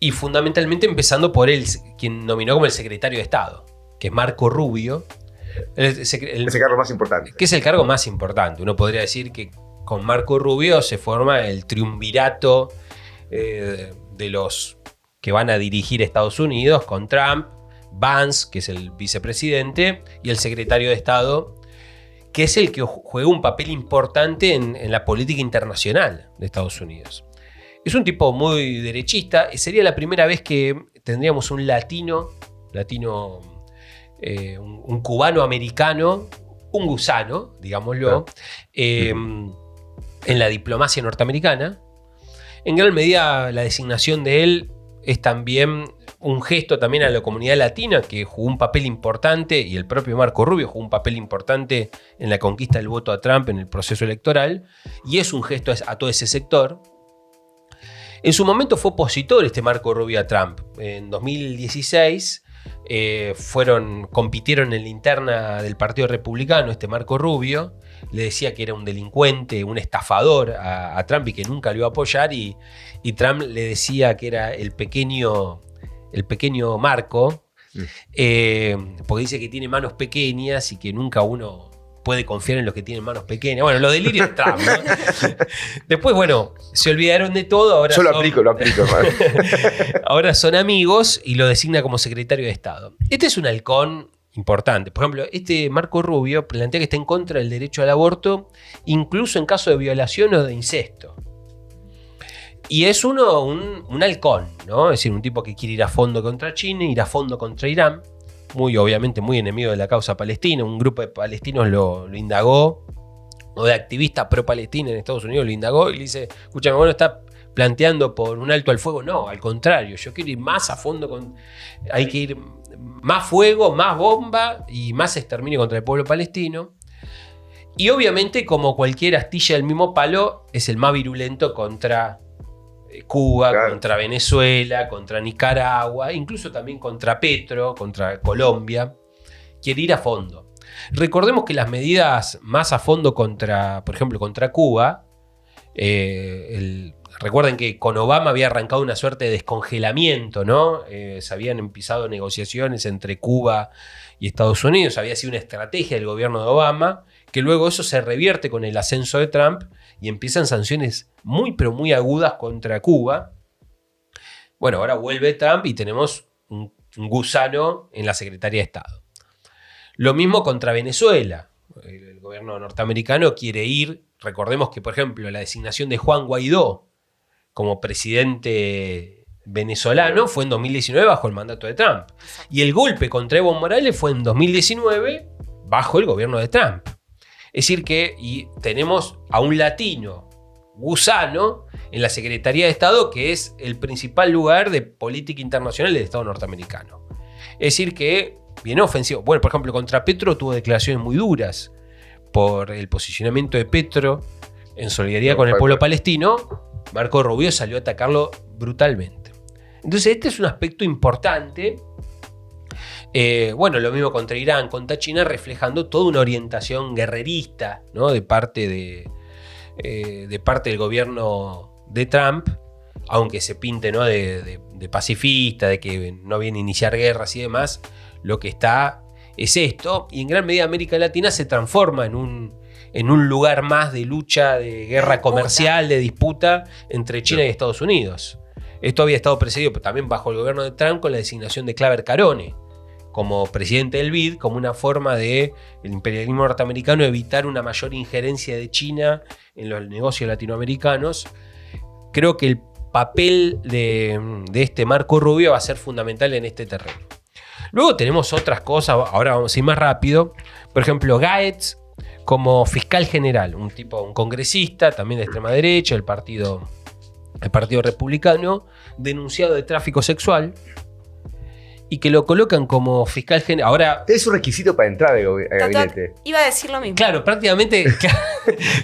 Y fundamentalmente empezando por quien nominó como el secretario de Estado, que es Marco Rubio. Ese cargo más importante. Que es el cargo más importante. Uno podría decir que con Marco Rubio se forma el triunvirato de los que van a dirigir Estados Unidos, con Trump, Vance, que es el vicepresidente, y el secretario de Estado, que es el que juega un papel importante en la política internacional de Estados Unidos. Es un tipo muy derechista. Sería la primera vez que tendríamos un latino, un cubano-americano, un gusano, digámoslo, en la diplomacia norteamericana. En gran medida, la designación de él es también un gesto también a la comunidad latina, que jugó un papel importante, y el propio Marco Rubio jugó un papel importante en la conquista del voto a Trump en el proceso electoral, y es un gesto a todo ese sector. En su momento fue opositor Marco Rubio a Trump. En 2016 compitieron en la interna del Partido Republicano Marco Rubio. Le decía que era un delincuente, un estafador a Trump y que nunca lo iba a apoyar, y Trump le decía que era el pequeño Marco, porque dice que tiene manos pequeñas y que nunca uno puede confiar en los que tienen manos pequeñas. Bueno, los delirios de Trump, ¿no? Después, bueno, se olvidaron de todo. Ahora yo lo aplico. Ahora son amigos y lo designa como secretario de Estado. Este es un halcón importante. Por ejemplo, Marco Rubio plantea que está en contra del derecho al aborto, incluso en caso de violación o de incesto. Y es un halcón, ¿no? Es decir, un tipo que quiere ir a fondo contra China, ir a fondo contra Irán, obviamente muy enemigo de la causa palestina. Un grupo de palestinos lo indagó, o de activistas pro-palestina en Estados Unidos lo indagó y le dice: escúchame, bueno, está planteando por un alto al fuego. No, al contrario, yo quiero ir más a fondo, hay que ir más fuego, más bomba y más exterminio contra el pueblo palestino. Y obviamente, como cualquier astilla del mismo palo, es el más virulento contra Cuba, Claro. contra Venezuela, contra Nicaragua, incluso también contra Petro, contra Colombia. Quiere ir a fondo. Recordemos que las medidas más a fondo contra, por ejemplo, contra Cuba, recuerden que con Obama había arrancado una suerte de descongelamiento, ¿no? Se habían empezado negociaciones entre Cuba y Estados Unidos, había sido una estrategia del gobierno de Obama, que luego eso se revierte con el ascenso de Trump y empiezan sanciones muy, pero muy agudas contra Cuba. Bueno, ahora vuelve Trump y tenemos un gusano en la Secretaría de Estado. Lo mismo contra Venezuela. El gobierno norteamericano quiere ir. Recordemos que, por ejemplo, la designación de Juan Guaidó como presidente venezolano fue en 2019 bajo el mandato de Trump. Y el golpe contra Evo Morales fue en 2019 bajo el gobierno de Trump. Es decir que tenemos a un latino gusano en la Secretaría de Estado, que es el principal lugar de política internacional del Estado norteamericano. Es decir que viene ofensivo. Bueno, por ejemplo, contra Petro tuvo declaraciones muy duras por el posicionamiento de Petro en solidaridad con el pueblo palestino. Marco Rubio salió a atacarlo brutalmente. Entonces este es un aspecto importante. Bueno, lo mismo contra Irán, contra China, reflejando toda una orientación guerrerista, ¿no? de parte del gobierno de Trump, aunque se pinte, ¿no? de pacifista, de que no viene a iniciar guerras y demás. Lo que está es esto, y en gran medida América Latina se transforma en un lugar más de lucha, de guerra comercial, de disputa entre China y Estados Unidos. Esto había estado precedido también bajo el gobierno de Trump con la designación de Claver Carone como presidente del BID, como una forma de el imperialismo norteamericano evitar una mayor injerencia de China en los negocios latinoamericanos. Creo que el papel de este Marco Rubio va a ser fundamental en este terreno. Luego tenemos otras cosas, ahora vamos a ir más rápido. Por ejemplo, Gaetz como fiscal general, un congresista también de extrema derecha, el partido republicano, denunciado de tráfico sexual, y que lo colocan como fiscal general. Ahora, Es un requisito para entrar al gabinete. Iba a decir lo mismo. claro, prácticamente,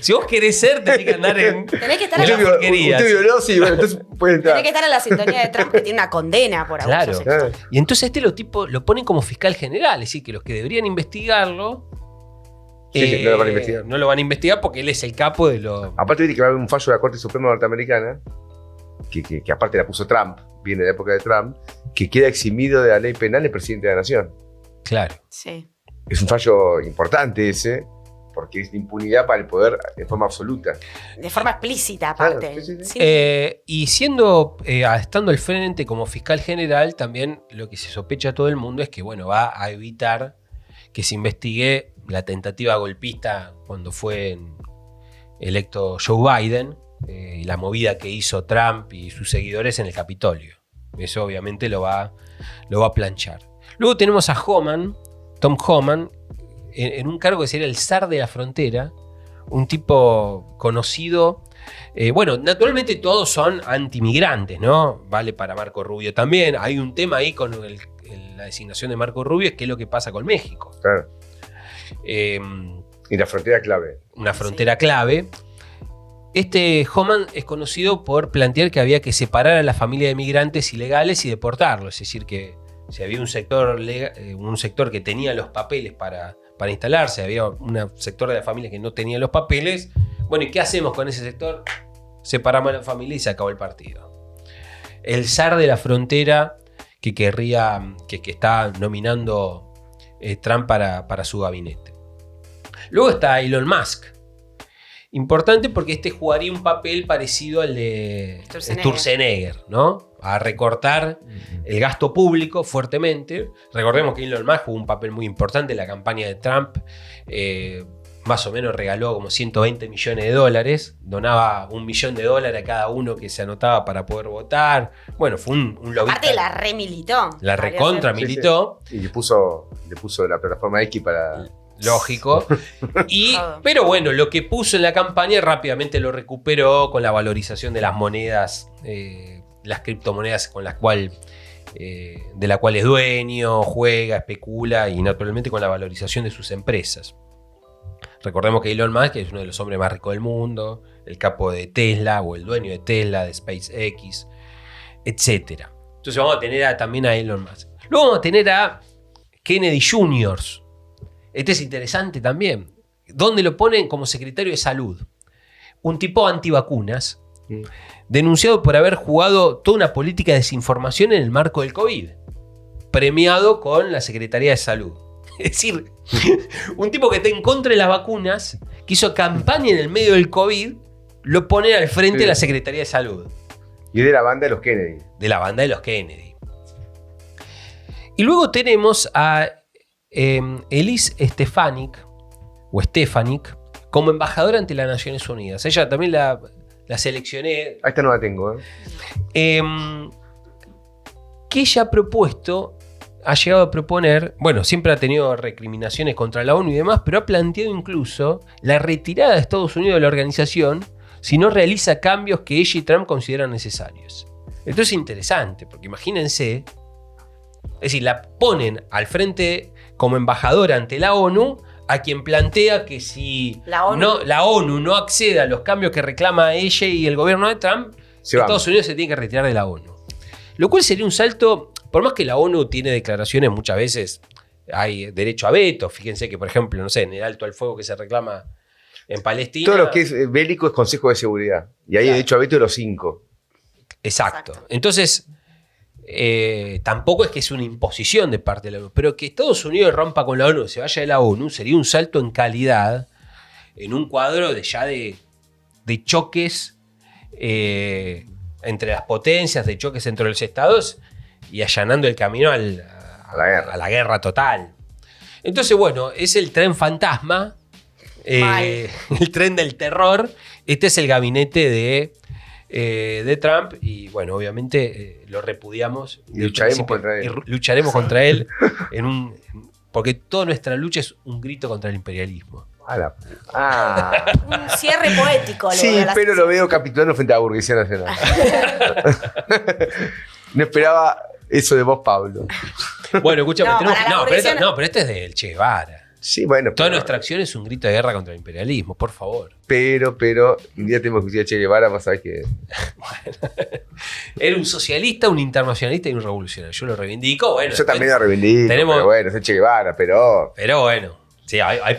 si vos querés ser, tenés que andar en... Tenés que estar en Usted la, porquerías. Usted violó, sí, bueno, entonces puede entrar. tenés que estar en la sintonía de Trump, que tiene una condena por abuso Claro. sexual. Y entonces lo ponen como fiscal general, es decir, que los que deberían investigarlo Sí, no lo van a investigar. no lo van a investigar porque él es el capo de lo... Aparte, viste que va a haber un fallo de la Corte Suprema norteamericana, que aparte la puso Trump, viene de la época de Trump, que queda eximido de la ley penal el presidente de la nación. Claro. Sí. Es un fallo importante ese, porque es de impunidad para el poder de forma absoluta. De forma explícita, aparte. Claro, sí. Sí. Y estando al frente como fiscal general, también lo que se sospecha a todo el mundo es que, bueno, va a evitar que se investigue la tentativa golpista cuando fue electo Joe Biden, y la movida que hizo Trump y sus seguidores en el Capitolio. Eso obviamente lo va a planchar. Luego tenemos a Tom Homan, en un cargo que sería el zar de la frontera, un tipo conocido. Bueno, naturalmente todos son antimigrantes, ¿no? Vale para Marco Rubio también. Hay un tema ahí con la designación de Marco Rubio, es qué es lo que pasa con México. Claro. Y la frontera clave. Una frontera clave. Este Homan es conocido por plantear que había que separar a la familia de migrantes ilegales y deportarlos. Es decir, que si había un sector que tenía los papeles para instalarse, había un sector de la familia que no tenía los papeles. Bueno, ¿y qué hacemos con ese sector? Separamos a la familia y se acabó el partido. El zar de la frontera que está nominando Trump para su gabinete. Luego está Elon Musk. Importante porque este jugaría un papel parecido al de Sturzenegger, ¿no? A recortar el gasto público fuertemente. Recordemos que Elon Musk jugó un papel muy importante en la campaña de Trump. Más o menos regaló como $120 millones. Donaba $1 millón a cada uno que se anotaba para poder votar. Bueno, fue un lobista. Aparte la remilitó. La recontra militó. Sí. Y le puso la plataforma X para... Lógico. Pero bueno, lo que puso en la campaña rápidamente lo recuperó con la valorización de las monedas, las criptomonedas de la cual es dueño, juega, especula y naturalmente con la valorización de sus empresas. Recordemos que Elon Musk es uno de los hombres más ricos del mundo, el capo de Tesla o el dueño de Tesla, de SpaceX, etc. Entonces vamos a tener también a Elon Musk. Luego vamos a tener a Kennedy Jr. Este es interesante también. ¿Dónde lo ponen? Como secretario de salud. Un tipo antivacunas, denunciado por haber jugado toda una política de desinformación en el marco del COVID, premiado con la Secretaría de Salud. Es decir, un tipo que está en contra de las vacunas, que hizo campaña en el medio del COVID, lo pone al frente de la Secretaría de Salud. Y de la banda de los Kennedy. De la banda de los Kennedy. Y luego tenemos a Elise Stefanik, como embajadora ante las Naciones Unidas. Ella también la seleccioné. Esta no la tengo, que ella ha llegado a proponer, bueno, siempre ha tenido recriminaciones contra la ONU y demás, pero ha planteado incluso la retirada de Estados Unidos de la organización si no realiza cambios que ella y Trump consideran necesarios. Esto es interesante, porque imagínense, es decir, la ponen al frente como embajadora ante la ONU, a quien plantea que si la ONU no accede a los cambios que reclama ella y el gobierno de Trump, Estados Unidos se tiene que retirar de la ONU. Lo cual sería un salto, por más que la ONU tiene declaraciones muchas veces, hay derecho a veto. Fíjense que, por ejemplo, no sé, en el alto al fuego que se reclama en Palestina. Todo lo que es bélico es Consejo de Seguridad. Y ahí, de hecho, a veto de los 5. Exacto. Entonces, tampoco es que es una imposición de parte de la ONU, pero que Estados Unidos rompa con la ONU, se vaya de la ONU, sería un salto en calidad en un cuadro de choques entre las potencias, de choques entre los estados y allanando el camino a la guerra total. Entonces, bueno, es el tren fantasma, el tren del terror. Este es el gabinete de Trump y, bueno, obviamente lo repudiamos. Y lucharemos contra él. Porque toda nuestra lucha es un grito contra el imperialismo. Un cierre poético. Sí, pero lo veo capitulando frente a la burguesía nacional. No esperaba eso de vos, Pablo. Bueno, escúchame. Pero este es del Che Guevara. Sí, bueno. Toda nuestra acción es un grito de guerra contra el imperialismo, por favor. Pero, un día tenemos que decir a Che Guevara, vos sabés que... Bueno, era un socialista, un internacionalista y un revolucionario. Yo lo reivindico. Bueno, yo también lo reivindico. Pero bueno, es Che Guevara, pero... Pero bueno. Sí, hay hay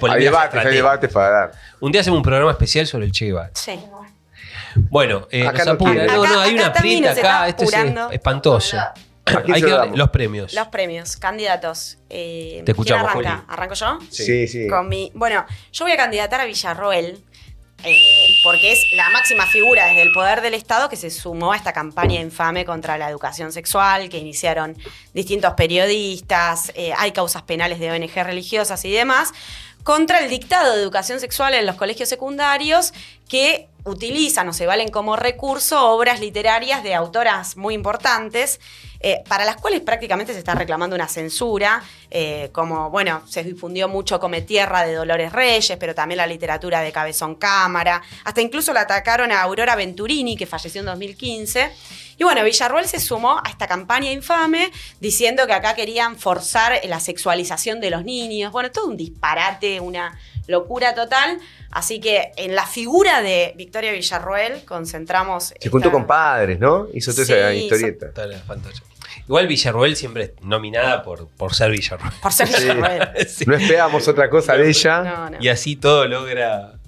debates para dar. Un día hacemos un programa especial sobre el Che Guevara. Sí. Bueno, acá nos apura. No, hay una prieta acá. Esto es espantoso. Hay que darle los premios. Los premios, candidatos. Te escuchamos, ¿Quién arranca? ¿Arranco yo? Sí. Bueno, yo voy a candidatar a Villarroel, porque es la máxima figura desde el poder del Estado que se sumó a esta campaña infame contra la educación sexual que iniciaron distintos periodistas, hay causas penales de ONG religiosas y demás, contra el dictado de educación sexual en los colegios secundarios que utilizan o se valen como recurso obras literarias de autoras muy importantes, para las cuales prácticamente se está reclamando una censura, como, bueno, se difundió mucho Come Tierra de Dolores Reyes, pero también la literatura de Cabezón Cámara, hasta incluso la atacaron a Aurora Venturini, que falleció en 2015. Y bueno, Villarroel se sumó a esta campaña infame diciendo que acá querían forzar la sexualización de los niños. Bueno, todo un disparate, una locura total. Así que en la figura de Victoria Villarroel concentramos... Se juntó con padres, ¿no? Hizo toda esa historieta. Igual Villarroel siempre es nominada por ser Villarroel. Por ser Villarroel. Sí. No esperábamos otra cosa de ella. No. Y así todo logra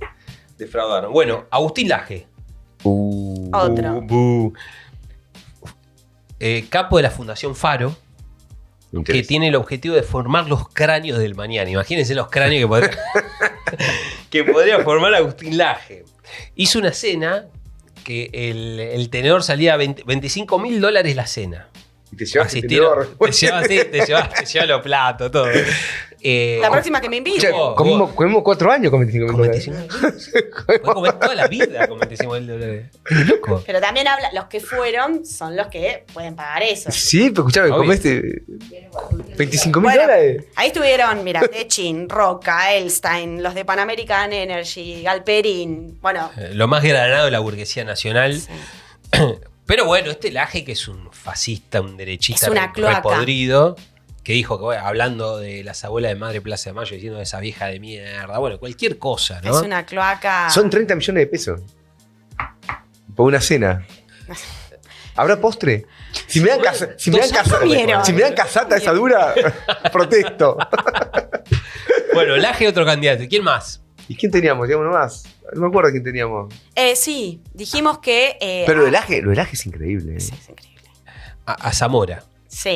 defraudar. Bueno, Agustín Laje. Otro. Capo de la Fundación Faro, que tiene el objetivo de formar los cráneos del mañana. Imagínense los cráneos que podría formar Agustín Laje. Hizo una cena que el tenedor salía a $25.000 la cena. Y te llevas el tenedor. Te llevas los platos, todo. La próxima que me invite. Comimos 4 años con $25.000. Puedes comer toda la vida con $25.000. Es loco. Pero también los que fueron son los que pueden pagar eso. Sí, pero escuchame, comiste $25.000. Bueno, ahí estuvieron, mira, Techin, Roca, Elstein, los de Pan American Energy, Galperín. Bueno. Lo más granado de la burguesía nacional. Sí. Pero bueno, este Laje, que es un fascista, un derechista es una cloaca. Repodrido, que dijo que, bueno, hablando de las abuelas de Madre Plaza de Mayo, diciendo de esa vieja de mierda, bueno, cualquier cosa, ¿no? Es una cloaca. Son 30 millones de pesos. Por una cena. ¿Habrá postre? Si me dan, si me dan casata esa dura, protesto. Bueno, Laje otro candidato. ¿Quién más? ¿Y quién teníamos? ¿Teníamos uno más? No me acuerdo quién teníamos. Sí, dijimos que... Pero lo del Laje es increíble. Sí, es increíble. A Zamora. Sí.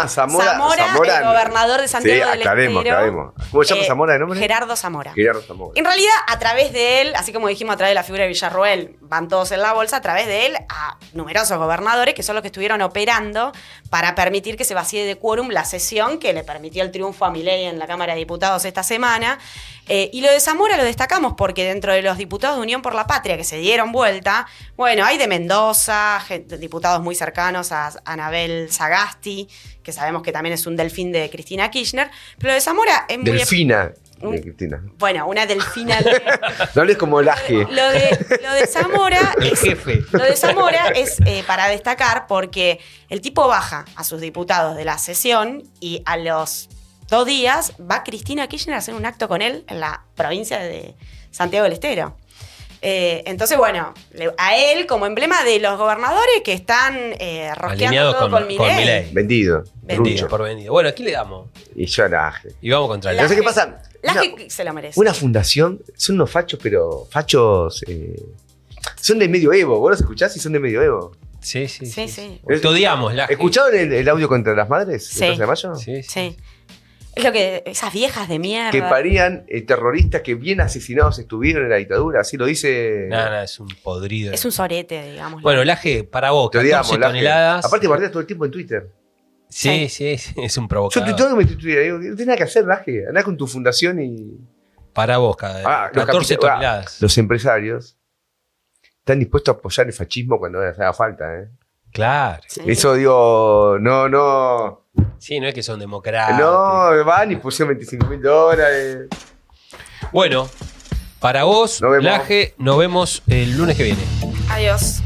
Zamora. El gobernador de Santiago del Estero. Aclaremos. ¿Cómo se llama Zamora de nombre? Gerardo Zamora. Gerardo Zamora. En realidad, a través de él, así como dijimos a través de la figura de Villarroel, van todos en la bolsa, a través de él a numerosos gobernadores que son los que estuvieron operando para permitir que se vacíe de quórum la sesión que le permitió el triunfo a Milei en la Cámara de Diputados esta semana. Y lo de Zamora lo destacamos porque dentro de los diputados de Unión por la Patria que se dieron vuelta, bueno, hay de Mendoza, diputados muy cercanos a Anabel Sagasti, que sabemos que también es un delfín de Cristina Kirchner, pero lo de Zamora es muy... Delfina de Cristina. Bueno, una delfina. No hables como Laje. Lo de Zamora El jefe. Lo de Zamora es para destacar porque el tipo baja a sus diputados de la sesión y a los 2 días va Cristina Kirchner a hacer un acto con él en la provincia de Santiago del Estero. Entonces, bueno, a él como emblema de los gobernadores que están rosqueando todo con Milei. Vendido. Por vendido. Bueno, aquí le damos. Y yo a Laje. Y vamos contra No Laje. sé qué pasa. Laje se lo merece. Una fundación, son unos fachos, pero fachos... son de medioevo. ¿Vos los escuchás y son de medioevo? Sí. Sí. Te odiamos, Laje. ¿Escucharon el audio contra las madres? Sí. ¿El 12 de mayo? Sí. Es lo que... Esas viejas de mierda. Que parían terroristas que bien asesinados estuvieron en la dictadura. Así lo dice... No, es un podrido. Es un sorete, digamos. Bueno, Laje, para vos, Te 14 odiamos, Laje. toneladas. Aparte bardeas todo el tiempo en Twitter. Sí, es un Yo provocador. todo me Twitter. Digo, no tienes nada que hacer, Laje. Andá con tu fundación y... Para vos, 14 toneladas. Los empresarios están dispuestos a apoyar el fascismo cuando les haga falta, ¿eh? Claro. Sí. Eso digo, no. Sí, no es que son democráticos. No, van y pusieron $25.000. Bueno, para vos, Nos vemos. Laje, nos vemos el lunes que viene. Adiós.